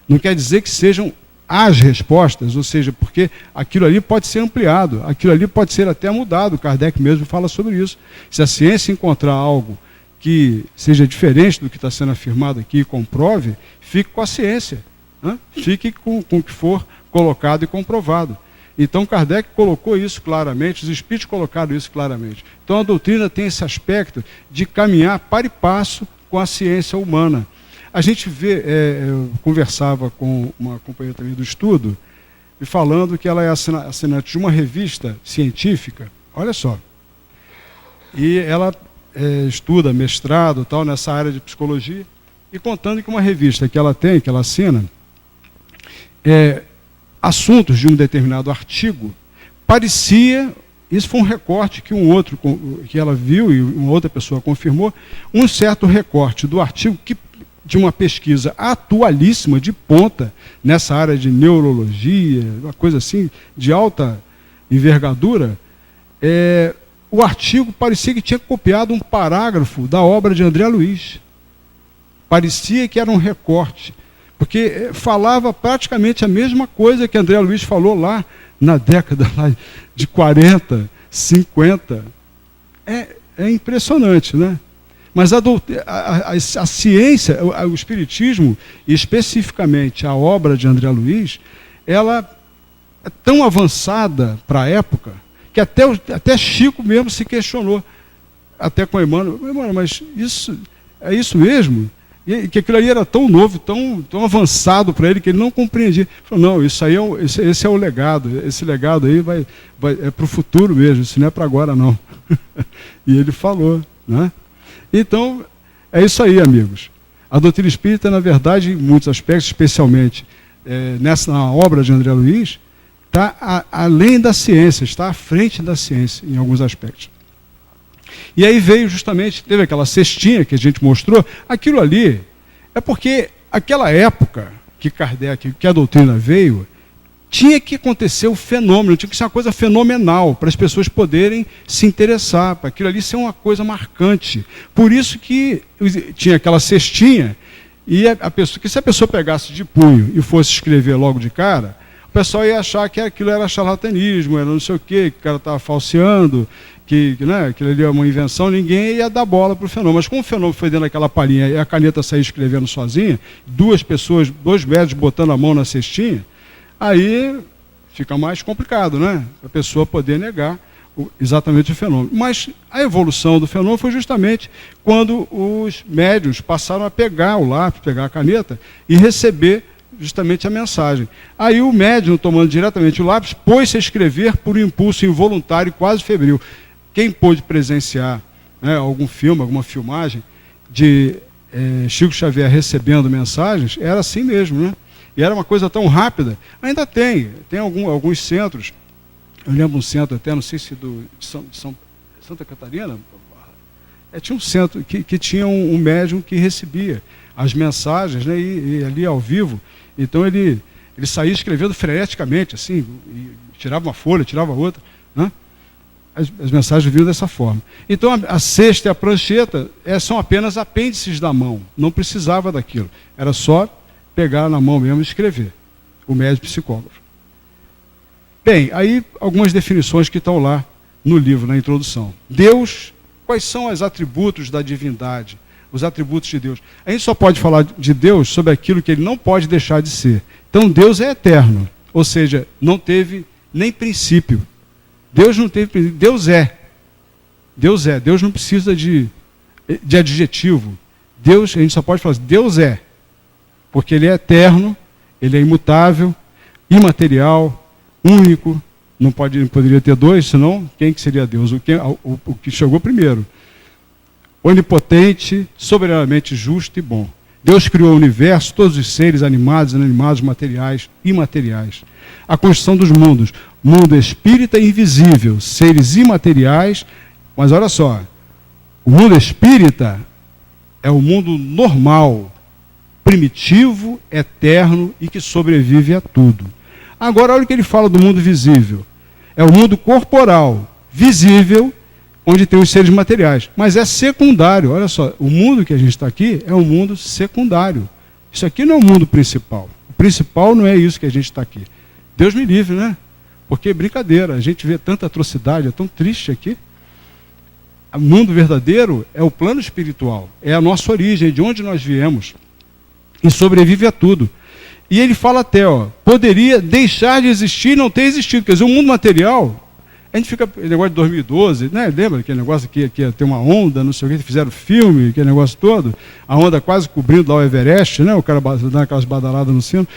Não quer dizer que sejam as respostas, ou seja, porque aquilo ali pode ser ampliado, aquilo ali pode ser até mudado. Kardec mesmo fala sobre isso. Se a ciência encontrar algo que seja diferente do que está sendo afirmado aqui e comprove, fique com a ciência, né? Fique com o que for colocado e comprovado. Então Kardec colocou isso claramente, os espíritos colocaram isso claramente. Então a doutrina tem esse aspecto de caminhar par e passo com a ciência humana. A gente vê, eu conversava com uma companheira também do estudo, e falando que ela é assinante de uma revista científica, olha só, E ela estuda mestrado tal, nessa área de psicologia, e contando que uma revista que ela tem, que ela assina, assuntos de um determinado artigo, parecia, isso foi um recorte que que ela viu e uma outra pessoa confirmou, um certo recorte do artigo de uma pesquisa atualíssima, de ponta, nessa área de neurologia, uma coisa assim, de alta envergadura, o artigo parecia que tinha copiado um parágrafo da obra de André Luiz. Parecia que era um recorte, porque falava praticamente a mesma coisa que André Luiz falou lá na década de 40, 50. É impressionante, né? Mas a ciência, o espiritismo, e especificamente a obra de André Luiz, ela é tão avançada para a época, que até Chico mesmo se questionou, até com Emmanuel, mas é isso mesmo? E que aquilo ali era tão novo, tão avançado para ele, que ele não compreendia. Ele falou, não, isso aí esse é o legado, esse legado aí é para o futuro mesmo, isso não é para agora não. E ele falou, né? Então, é isso aí, amigos. A doutrina espírita, na verdade, em muitos aspectos, especialmente na obra de André Luiz, está além da ciência, está à frente da ciência em alguns aspectos. E aí teve aquela cestinha que a gente mostrou, aquilo ali é porque aquela época que a doutrina veio, tinha que acontecer o fenômeno, tinha que ser uma coisa fenomenal, para as pessoas poderem se interessar, para aquilo ali ser uma coisa marcante. Por isso que tinha aquela cestinha, e se a pessoa pegasse de punho e fosse escrever logo de cara, o pessoal ia achar que aquilo era charlatanismo, era não sei o quê, que o cara estava falseando, que aquilo ali é uma invenção, ninguém ia dar bola para o fenômeno. Mas como o fenômeno foi dentro daquela palhinha e a caneta saiu escrevendo sozinha, dois médicos botando a mão na cestinha, aí fica mais complicado, né? A pessoa poder negar exatamente o fenômeno. Mas a evolução do fenômeno foi justamente quando os médiuns passaram a pegar o lápis, pegar a caneta e receber justamente a mensagem. Aí o médium, tomando diretamente o lápis, pôs-se a escrever por um impulso involuntário e quase febril. Quem pôde presenciar algum filme, alguma filmagem de Chico Xavier recebendo mensagens, era assim mesmo, né? E era uma coisa tão rápida. Ainda tem alguns centros, eu lembro um centro até, não sei se de Santa Catarina, tinha um centro que tinha um médium que recebia as mensagens, né, e ali ao vivo. Então ele saía escrevendo freneticamente, assim, e tirava uma folha, tirava outra, né? As mensagens vinham dessa forma. Então a cesta e a prancheta são apenas apêndices da mão, não precisava daquilo, era só pegar na mão mesmo e escrever, o médium psicógrafo. Bem, aí algumas definições que estão lá no livro, na introdução. Deus, quais são os atributos da divindade, os atributos de Deus? A gente só pode falar de Deus sobre aquilo que ele não pode deixar de ser. Então Deus é eterno, ou seja, não teve nem princípio. Deus não teve princípio, Deus é. Deus não precisa de adjetivo. Deus, a gente só pode falar assim, Deus é. Porque ele é eterno, ele é imutável, imaterial, único, não poderia ter dois, senão quem que seria Deus? O que chegou primeiro. Onipotente, soberanamente justo e bom. Deus criou o universo, todos os seres animados, inanimados, materiais, imateriais. A construção dos mundos, mundo espírita e invisível, seres imateriais, mas olha só, o mundo espírita é o mundo normal, primitivo, eterno e que sobrevive a tudo. Agora, olha o que ele fala do mundo visível. É o mundo corporal, visível, onde tem os seres materiais. Mas é secundário. Olha só, o mundo que a gente está aqui é um mundo secundário. Isso aqui não é o mundo principal. O principal não é isso que a gente está aqui. Deus me livre, né? Porque brincadeira, a gente vê tanta atrocidade, é tão triste aqui. O mundo verdadeiro é o plano espiritual, é a nossa origem, de onde nós viemos. E sobrevive a tudo. E ele fala até, poderia deixar de existir e não ter existido. Quer dizer, o mundo material, a gente fica, negócio de 2012, né? Lembra aquele negócio que ia ter uma onda, não sei o que, fizeram filme, aquele negócio todo, a onda quase cobrindo lá o Everest, né? O cara dando aquelas badaladas no sino.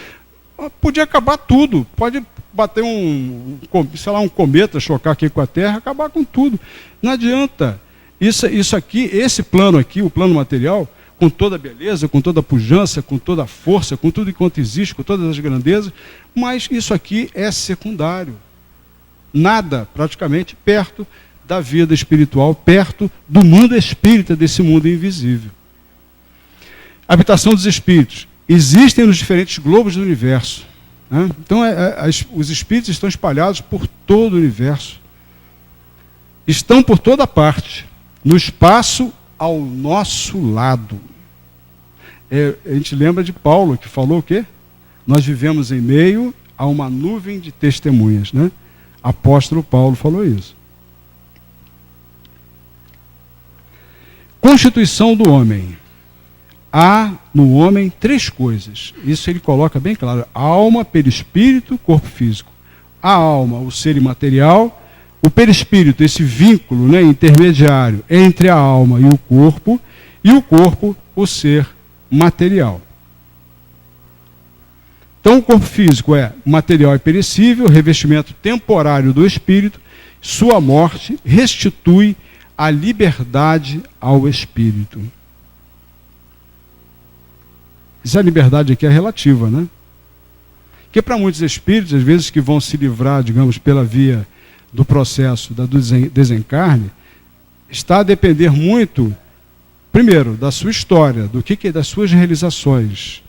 Podia acabar tudo, pode bater um cometa, chocar aqui com a Terra, acabar com tudo. Não adianta. Isso aqui, esse plano aqui, o plano material, com toda a beleza, com toda a pujança, com toda a força, com tudo enquanto existe, com todas as grandezas, mas isso aqui é secundário. Nada, praticamente, perto da vida espiritual, perto do mundo espírita, desse mundo invisível. Habitação dos espíritos. Existem nos diferentes globos do universo. Né? Então, os espíritos estão espalhados por todo o universo. Estão por toda parte, no espaço ao nosso lado. A gente lembra de Paulo, que falou o quê? Nós vivemos em meio a uma nuvem de testemunhas. Né? Apóstolo Paulo falou isso. Constituição do homem. Há no homem 3 coisas. Isso ele coloca bem claro. Alma, perispírito, corpo físico. A alma, o ser imaterial. O perispírito, esse vínculo, né, intermediário entre a alma e o corpo. E o corpo, o ser material. Então o corpo físico é material e perecível, revestimento temporário do espírito. Sua morte restitui a liberdade ao espírito. Essa liberdade aqui é relativa, né? Porque para muitos espíritos, às vezes que vão se livrar, digamos, pela via do processo do desencarne, está a depender muito, primeiro, da sua história, das suas realizações,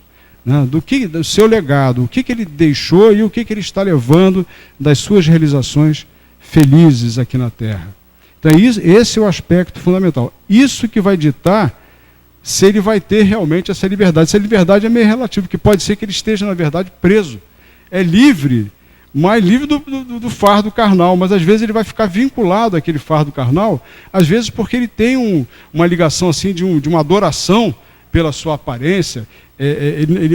né? Do seu legado, o que ele deixou e o que ele está levando das suas realizações felizes aqui na Terra. Então, esse é o aspecto fundamental. Isso que vai ditar se ele vai ter realmente essa liberdade. Essa liberdade é meio relativa, porque pode ser que ele esteja, na verdade, preso. É livre, mas livre do fardo carnal, mas às vezes ele vai ficar vinculado àquele fardo carnal, às vezes porque ele tem uma ligação assim de uma adoração pela sua aparência.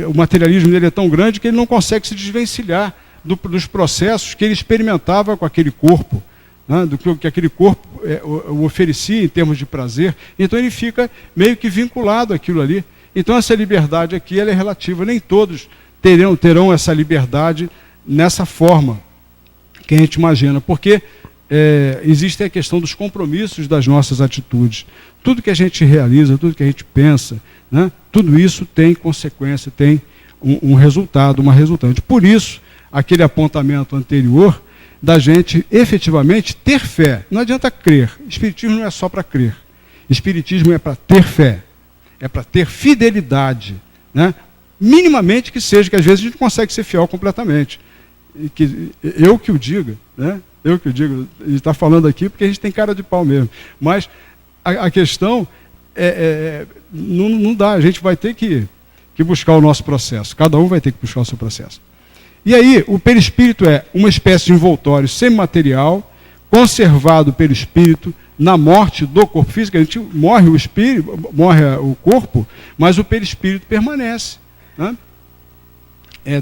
O materialismo dele é tão grande que ele não consegue se desvencilhar dos processos que ele experimentava com aquele corpo. Né, do que aquele corpo o oferecia em termos de prazer, então ele fica meio que vinculado àquilo ali. Então essa liberdade aqui ela é relativa, nem todos terão essa liberdade nessa forma que a gente imagina, porque existe a questão dos compromissos das nossas atitudes. Tudo que a gente realiza, tudo que a gente pensa, né, tudo isso tem consequência, tem um resultado, uma resultante. Por isso, aquele apontamento anterior da gente efetivamente ter fé. Não adianta crer. Espiritismo não é só para crer. Espiritismo é para ter fé. É para ter fidelidade. Né? Minimamente que seja, que às vezes a gente não consegue ser fiel completamente. Eu que o diga, né? Eu que o digo, ele está falando aqui porque a gente tem cara de pau mesmo. Mas a questão não dá, a gente vai ter que buscar o nosso processo. Cada um vai ter que buscar o seu processo. E aí, o perispírito é uma espécie de envoltório semimaterial, conservado pelo espírito na morte do corpo físico. A gente morre o espírito, morre o corpo, mas o perispírito permanece, né?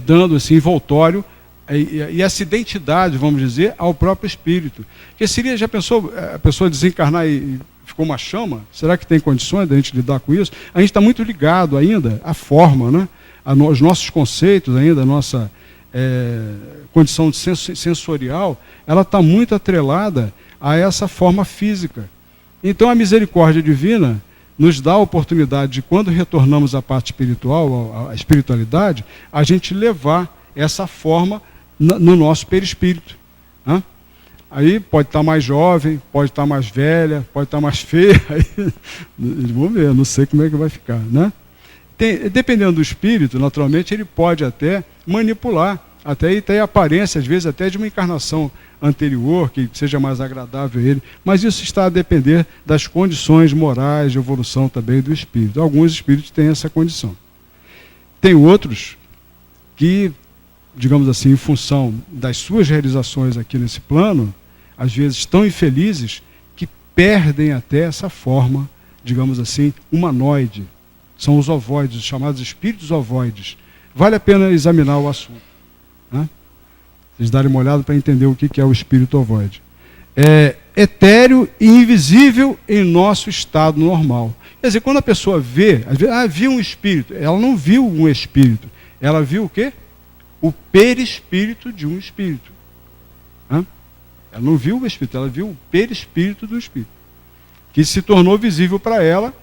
Dando esse envoltório e essa identidade, vamos dizer, ao próprio espírito. Que seria, já pensou, a pessoa desencarnar e ficou uma chama? Será que tem condições de a gente lidar com isso? A gente está muito ligado ainda à forma, né? Aos nossos conceitos ainda, a nossa condição sensorial, ela está muito atrelada a essa forma física. Então a misericórdia divina nos dá a oportunidade de, quando retornamos à parte espiritual, à espiritualidade, a gente levar essa forma no nosso perispírito. Né? Aí pode estar mais jovem, pode estar mais velha, pode estar mais feia, aí, vamos ver, não sei como é que vai ficar, né? Dependendo do espírito, naturalmente, ele pode até manipular, até ter aparência, às vezes, até de uma encarnação anterior, que seja mais agradável a ele, mas isso está a depender das condições morais de evolução também do espírito. Alguns espíritos têm essa condição. Tem outros que, digamos assim, em função das suas realizações aqui nesse plano, às vezes tão infelizes, que perdem até essa forma, digamos assim, humanoide. São os ovoides, os chamados espíritos ovoides. Vale a pena examinar o assunto, né? Vocês darem uma olhada para entender o que é o espírito ovoide. É etéreo e invisível em nosso estado normal. Quer dizer, quando a pessoa vê, às vezes, viu um espírito, ela não viu um espírito, ela viu o quê? O perispírito de um espírito. Ela não viu o espírito, ela viu o perispírito do espírito. que se tornou visível para ela,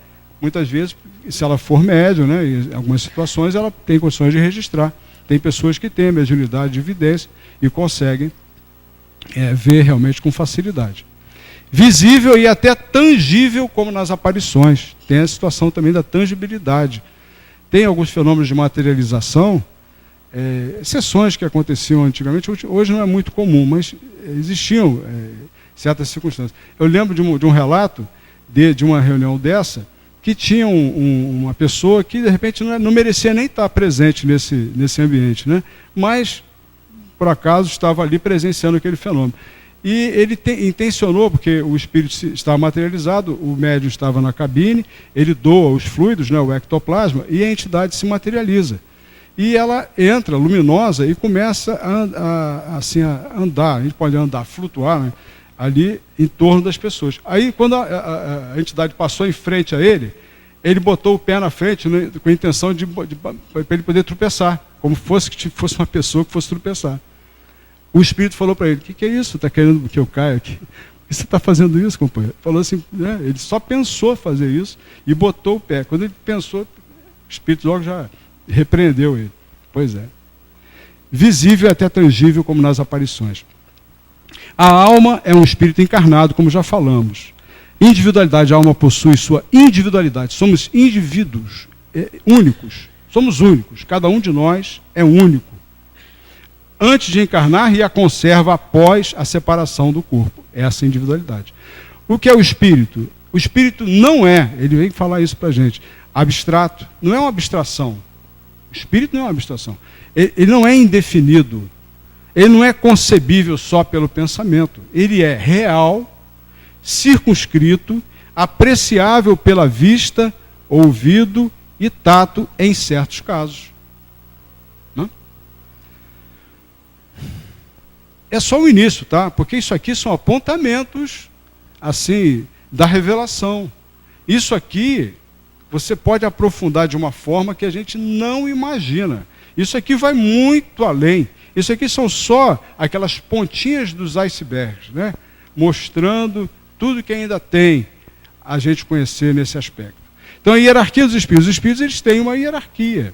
muitas vezes, se ela for médium, né, em algumas situações ela tem condições de registrar. Tem pessoas que têm mediunidade de evidência e conseguem ver realmente com facilidade. Visível e até tangível, como nas aparições. Tem a situação também da tangibilidade. Tem alguns fenômenos de materialização, exceções que aconteciam antigamente, hoje não é muito comum, mas existiam certas circunstâncias. Eu lembro de um relato de uma reunião dessa, que tinha uma pessoa que de repente não merecia nem estar presente nesse ambiente, né? Mas por acaso estava ali presenciando aquele fenômeno. E ele intencionou, porque o espírito estava materializado, o médium estava na cabine, ele doa os fluidos, né, o ectoplasma, e a entidade se materializa. E ela entra luminosa e começa a andar, a gente pode andar, flutuar, né, ali em torno das pessoas. Aí, quando a entidade passou em frente a ele, ele botou o pé na frente, né, com a intenção para ele poder tropeçar, como que fosse uma pessoa que fosse tropeçar. O espírito falou para ele: o que é isso? Está querendo que eu caia aqui? Por que você está fazendo isso, companheiro? Falou assim, né, ele só pensou fazer isso e botou o pé. Quando ele pensou, o espírito logo já repreendeu ele. Pois é. Visível e até tangível, como nas aparições. A alma é um espírito encarnado, como já falamos. Individualidade, a alma possui sua individualidade. Somos indivíduos únicos. Somos únicos. Cada um de nós é único. Antes de encarnar e a conserva após a separação do corpo. Essa individualidade. O que é o espírito? O espírito não é, ele vem falar isso para a gente, abstrato. Não é uma abstração. O espírito não é uma abstração. Ele não é indefinido. Ele não é concebível só pelo pensamento. Ele é real, circunscrito, apreciável pela vista, ouvido e tato em certos casos. Não? É só o início, tá? Porque isso aqui são apontamentos, assim, da revelação. Isso aqui você pode aprofundar de uma forma que a gente não imagina. Isso aqui vai muito além. Isso aqui são só aquelas pontinhas dos icebergs, né? Mostrando tudo que ainda tem a gente conhecer nesse aspecto. Então, a hierarquia dos espíritos. Os espíritos, eles têm uma hierarquia.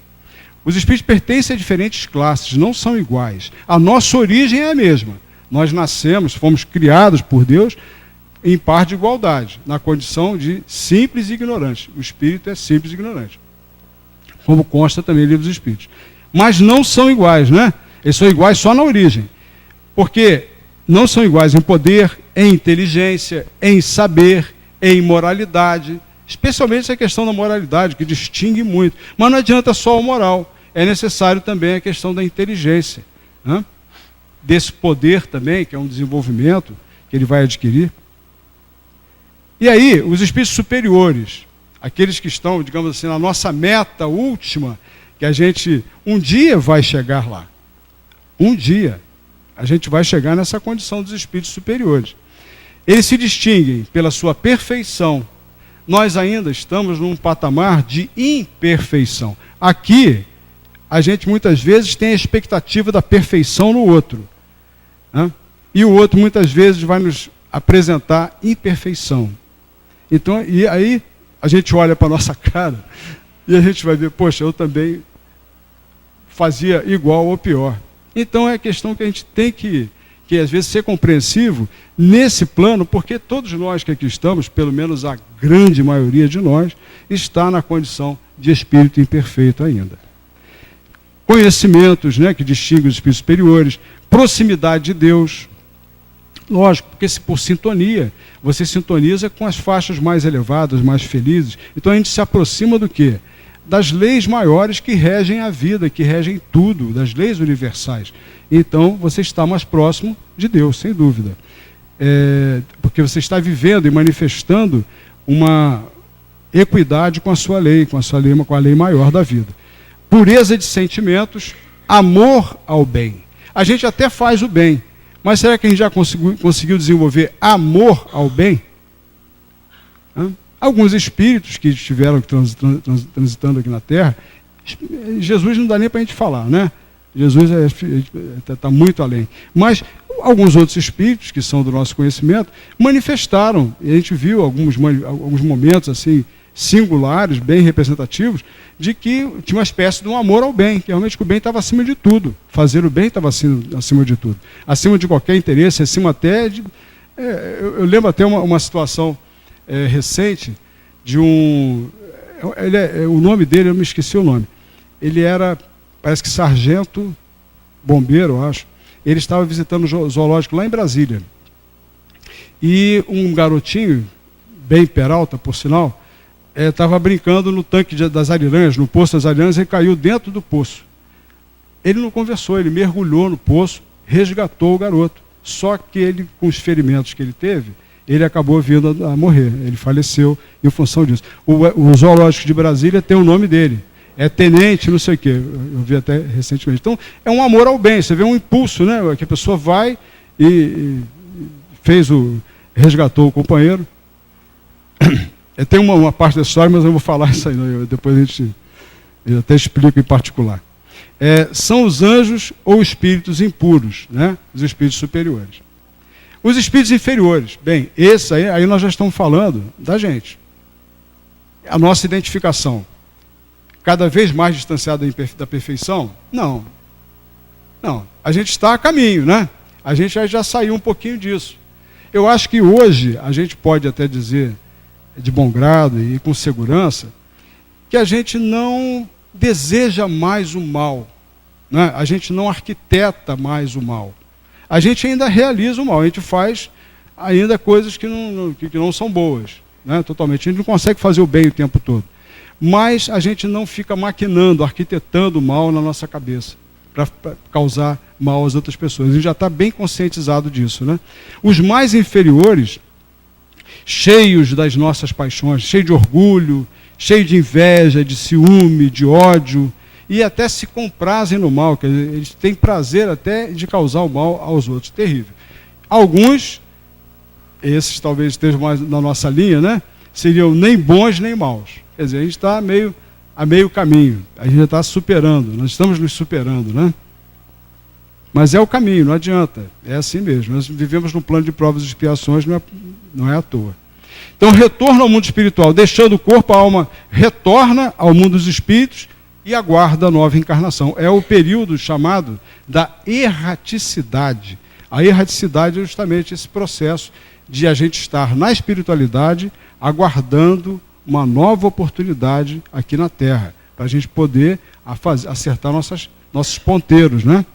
Os espíritos pertencem a diferentes classes, não são iguais. A nossa origem é a mesma. Nós nascemos, fomos criados por Deus em par de igualdade, na condição de simples e ignorantes. O espírito é simples e ignorante, como consta também no livro dos Espíritos. Mas não são iguais, né? Eles são iguais só na origem. Porque não são iguais em poder, em inteligência, em saber, em moralidade. Especialmente essa questão da moralidade, que distingue muito. Mas não adianta só o moral. É necessário também a questão da inteligência, né? Desse poder também, que é um desenvolvimento que ele vai adquirir. E aí, os espíritos superiores, aqueles que estão, digamos assim, na nossa meta última, que a gente um dia vai chegar lá. Um dia a gente vai chegar nessa condição dos espíritos superiores. Eles se distinguem pela sua perfeição. Nós ainda estamos num patamar de imperfeição. Aqui, a gente muitas vezes tem a expectativa da perfeição no outro, né? E o outro muitas vezes vai nos apresentar imperfeição. Então, e aí a gente olha para a nossa cara e a gente vai ver, poxa, eu também fazia igual ou pior. Então é questão que a gente tem que às vezes ser compreensivo nesse plano, porque todos nós que aqui estamos, pelo menos a grande maioria de nós, está na condição de espírito imperfeito ainda. Conhecimentos, né, que distinguem os espíritos superiores, proximidade de Deus. Lógico, porque se por sintonia, você sintoniza com as faixas mais elevadas, mais felizes. Então a gente se aproxima do quê? Das leis maiores que regem a vida, que regem tudo, das leis universais. Então você está mais próximo de Deus, sem dúvida. Porque você está vivendo e manifestando uma equidade com a sua lei, com a lei maior da vida. Pureza de sentimentos, amor ao bem. A gente até faz o bem, mas será que a gente já conseguiu desenvolver amor ao bem? Alguns espíritos que estiveram transitando aqui na Terra, Jesus não dá nem para a gente falar, né? Jesus está muito além. Mas alguns outros espíritos, que são do nosso conhecimento, manifestaram, e a gente viu alguns momentos assim singulares, bem representativos, de que tinha uma espécie de um amor ao bem, que realmente o bem estava acima de tudo. Fazer o bem estava acima de tudo. Acima de qualquer interesse, acima até de... eu lembro até uma situação recente de um... o nome dele, eu me esqueci o nome. Ele era, parece que sargento, bombeiro, eu acho. Ele estava visitando o zoológico lá em Brasília. E um garotinho, bem peralta, por sinal, estava brincando no tanque das ariranhas, no poço das ariranhas, e caiu dentro do poço. Ele não conversou, ele mergulhou no poço, resgatou o garoto. Só que ele, com os ferimentos que ele teve, ele acabou vindo a morrer. Ele faleceu em função disso. O zoológico de Brasília tem o nome dele. É tenente, não sei o quê. Eu vi até recentemente. Então, é um amor ao bem. Você vê um impulso, né? Que a pessoa vai e resgatou o companheiro. Tem uma parte da história, mas eu não vou falar isso aí. Não. Depois eu até explico em particular. São os anjos ou espíritos impuros, né? Os espíritos superiores. Os espíritos inferiores, bem, esse aí nós já estamos falando da gente. A nossa identificação, cada vez mais distanciada da perfeição? Não. Não, a gente está a caminho, né? A gente já saiu um pouquinho disso. Eu acho que hoje a gente pode até dizer, de bom grado e com segurança, que a gente não deseja mais o mal, né? A gente não arquiteta mais o mal. A gente ainda realiza o mal, a gente faz ainda coisas que não são boas, né? Totalmente. A gente não consegue fazer o bem o tempo todo. Mas a gente não fica maquinando, arquitetando o mal na nossa cabeça, para causar mal às outras pessoas. A gente já está bem conscientizado disso, né? Os mais inferiores, cheios das nossas paixões, cheios de orgulho, cheios de inveja, de ciúme, de ódio, e até se comprazem no mal, que eles têm prazer até de causar o mal aos outros. Terrível. Alguns, esses talvez estejam mais na nossa linha, né? Seriam nem bons nem maus. Quer dizer, a gente está a meio caminho, a gente já está superando, nós estamos nos superando, né? Mas é o caminho, não adianta, é assim mesmo. Nós vivemos num plano de provas e expiações, não é à toa. Então, retorno ao mundo espiritual, deixando o corpo, a alma retorna ao mundo dos espíritos e aguarda a nova encarnação. É o período chamado da erraticidade. A erraticidade é justamente esse processo de a gente estar na espiritualidade, aguardando uma nova oportunidade aqui na Terra, para a gente poder acertar nossos ponteiros, né?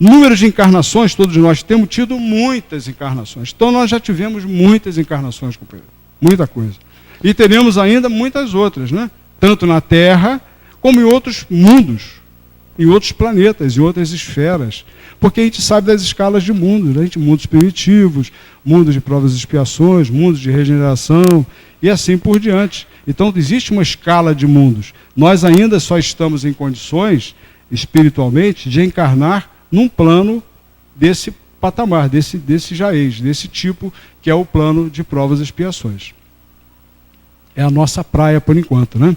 Número de encarnações, todos nós temos tido muitas encarnações. Então nós já tivemos muitas encarnações, companheiro. Muita coisa. E teremos ainda muitas outras, né? Tanto na Terra, como em outros mundos, em outros planetas, em outras esferas. Porque a gente sabe das escalas de mundo, né? Mundos primitivos, mundos de provas e expiações, mundos de regeneração, e assim por diante. Então existe uma escala de mundos. Nós ainda só estamos em condições, espiritualmente, de encarnar num plano desse patamar, desse jaez, desse tipo, que é o plano de provas e expiações. É a nossa praia por enquanto, né?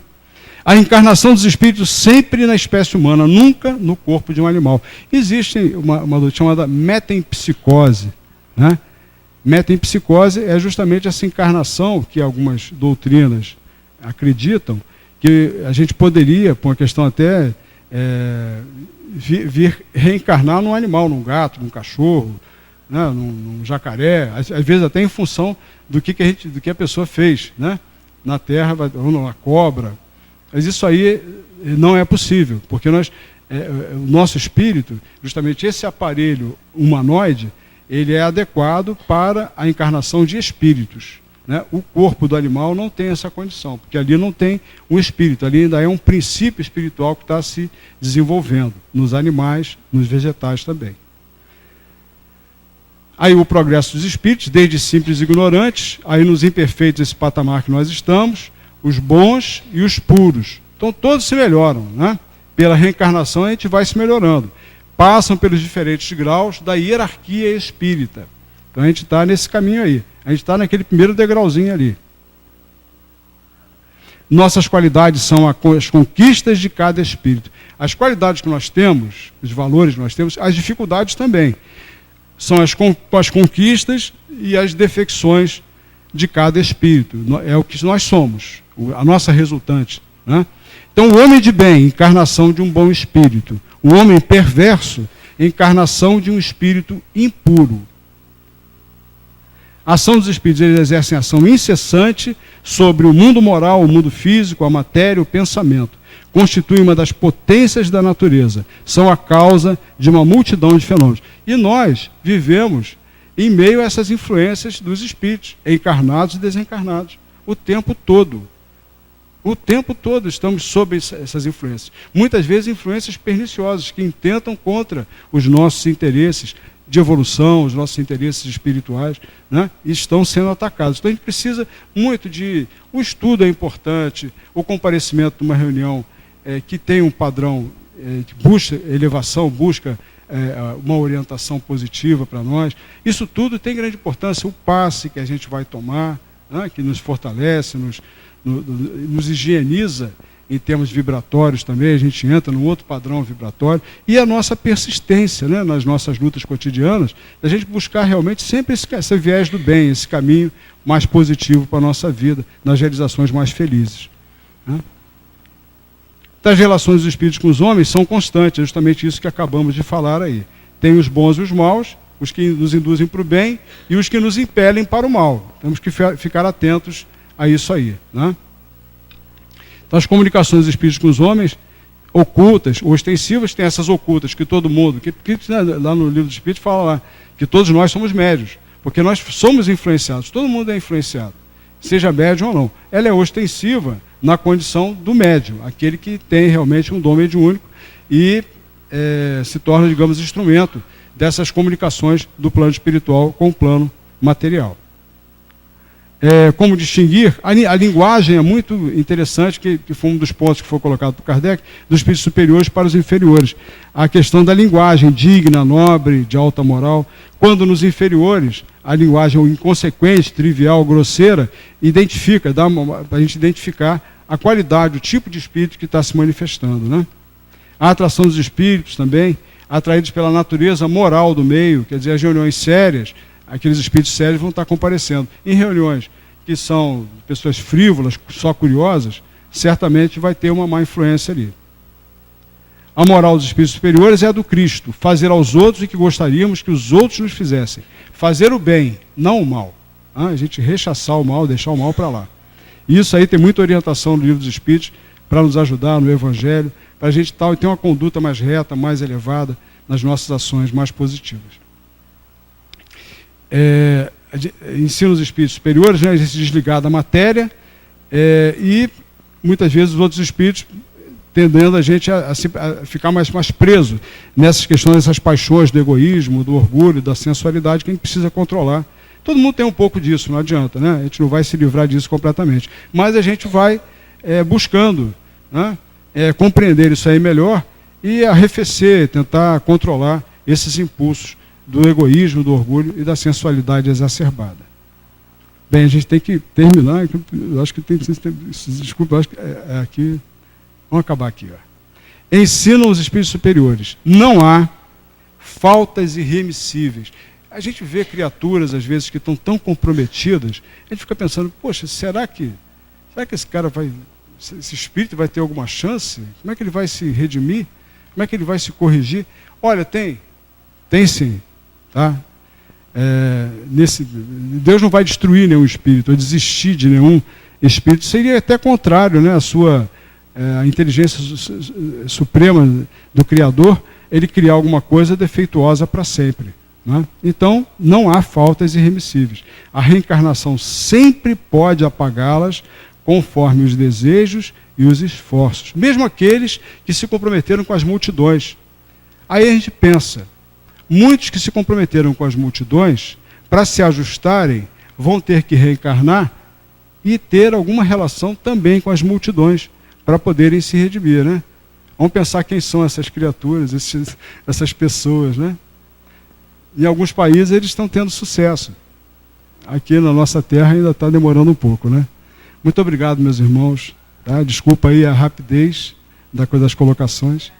A encarnação dos espíritos sempre na espécie humana, nunca no corpo de um animal. Existe uma doutrina chamada metempsicose, né? Metempsicose é justamente essa encarnação que algumas doutrinas acreditam que a gente poderia, por uma questão até vir reencarnar num animal, num gato, num cachorro, né, num jacaré, às vezes até em função do que a pessoa fez, né, na Terra, ou numa cobra. Mas isso aí não é possível, porque o nosso espírito, justamente esse aparelho humanoide, ele é adequado para a encarnação de espíritos, né? O corpo do animal não tem essa condição, porque ali não tem um espírito, ali ainda é um princípio espiritual que está se desenvolvendo, nos animais, nos vegetais também. Aí o progresso dos espíritos, desde simples e ignorantes, aí nos imperfeitos, esse patamar que nós estamos, os bons e os puros. Então todos se melhoram, né? Pela reencarnação a gente vai se melhorando. Passam pelos diferentes graus da hierarquia espírita. Então a gente está nesse caminho aí. A gente está naquele primeiro degrauzinho ali. Nossas qualidades são as conquistas de cada espírito. As qualidades que nós temos, os valores que nós temos, as dificuldades também. São as conquistas e as defecções de cada espírito. É o que nós somos, a nossa resultante, né? Então, o homem de bem, encarnação de um bom espírito. O homem perverso, encarnação de um espírito impuro. A ação dos espíritos, eles exercem ação incessante sobre o mundo moral, o mundo físico, a matéria, o pensamento. Constituem uma das potências da natureza. São a causa de uma multidão de fenômenos. E nós vivemos em meio a essas influências dos espíritos, encarnados e desencarnados, o tempo todo. O tempo todo estamos sob essas influências. Muitas vezes influências perniciosas que intentam contra os nossos interesses de evolução, os nossos interesses espirituais, né, estão sendo atacados. Então a gente precisa muito de... O estudo é importante, o comparecimento de uma reunião que tem um padrão, que busca elevação, busca uma orientação positiva para nós. Isso tudo tem grande importância. O passe que a gente vai tomar, né, que nos fortalece, nos higieniza em termos vibratórios também, a gente entra num outro padrão vibratório, e a nossa persistência, né, nas nossas lutas cotidianas, a gente buscar realmente sempre esse viés do bem, esse caminho mais positivo para a nossa vida, nas realizações mais felizes, né? As relações dos espíritos com os homens são constantes, é justamente isso que acabamos de falar aí. Tem os bons e os maus, os que nos induzem para o bem e os que nos impelem para o mal. Temos que ficar atentos a isso aí, né? Então, as comunicações dos espíritos com os homens, ocultas, ostensivas, tem essas ocultas que todo mundo, lá no livro dos espíritos fala lá, que todos nós somos médios, porque nós somos influenciados, todo mundo é influenciado, seja médium ou não. Ela é ostensiva na condição do médium, aquele que tem realmente um dom mediúnico e se torna, digamos, instrumento dessas comunicações do plano espiritual com o plano material. Como distinguir, a linguagem é muito interessante, que foi um dos pontos que foi colocado por Kardec, dos espíritos superiores para os inferiores. A questão da linguagem digna, nobre, de alta moral. Quando nos inferiores, a linguagem inconsequente, trivial, grosseira, identifica, dá para a gente identificar a qualidade, o tipo de espírito que está se manifestando, né? A atração dos espíritos também, atraídos pela natureza moral do meio, quer dizer, as reuniões sérias, aqueles espíritos sérios vão estar comparecendo. Em reuniões que são pessoas frívolas, só curiosas, certamente vai ter uma má influência ali. A moral dos espíritos superiores é a do Cristo, fazer aos outros o que gostaríamos que os outros nos fizessem. Fazer o bem, não o mal. A gente rechaçar o mal, deixar o mal para lá. Isso aí tem muita orientação no livro dos Espíritos para nos ajudar no Evangelho, para a gente ter uma conduta mais reta, mais elevada, nas nossas ações mais positivas. Ensina os espíritos superiores, né, a gente se desligar da matéria, e muitas vezes os outros espíritos tendendo a gente a ficar mais preso nessas questões, nessas paixões do egoísmo, do orgulho, da sensualidade, que a gente precisa controlar. Todo mundo tem um pouco disso, não adianta, né? A gente não vai se livrar disso completamente. Mas a gente vai buscando, né, compreender isso aí melhor e arrefecer, tentar controlar esses impulsos do egoísmo, do orgulho e da sensualidade exacerbada. Bem, a gente tem que terminar, eu acho que tem, desculpa, eu acho que aqui, vamos acabar aqui. Ensinam os espíritos superiores, não há faltas irremissíveis. A gente vê criaturas, às vezes, que estão tão comprometidas, a gente fica pensando, poxa, será que esse cara esse espírito vai ter alguma chance? Como é que ele vai se redimir? Como é que ele vai se corrigir? Olha, tem sim, tá? Deus não vai destruir nenhum espírito, ou desistir de nenhum espírito, seria até contrário, né? A inteligência suprema do Criador, ele criar alguma coisa defeituosa para sempre, né? Então, não há faltas irremissíveis. A reencarnação sempre pode apagá-las conforme os desejos e os esforços, mesmo aqueles que se comprometeram com as multidões. Aí a gente pensa, muitos que se comprometeram com as multidões, para se ajustarem, vão ter que reencarnar e ter alguma relação também com as multidões, para poderem se redimir, né? Vamos pensar quem são essas criaturas, essas pessoas, né? Em alguns países eles estão tendo sucesso. Aqui na nossa terra ainda está demorando um pouco, né? Muito obrigado, meus irmãos. Tá? Desculpa aí a rapidez das colocações.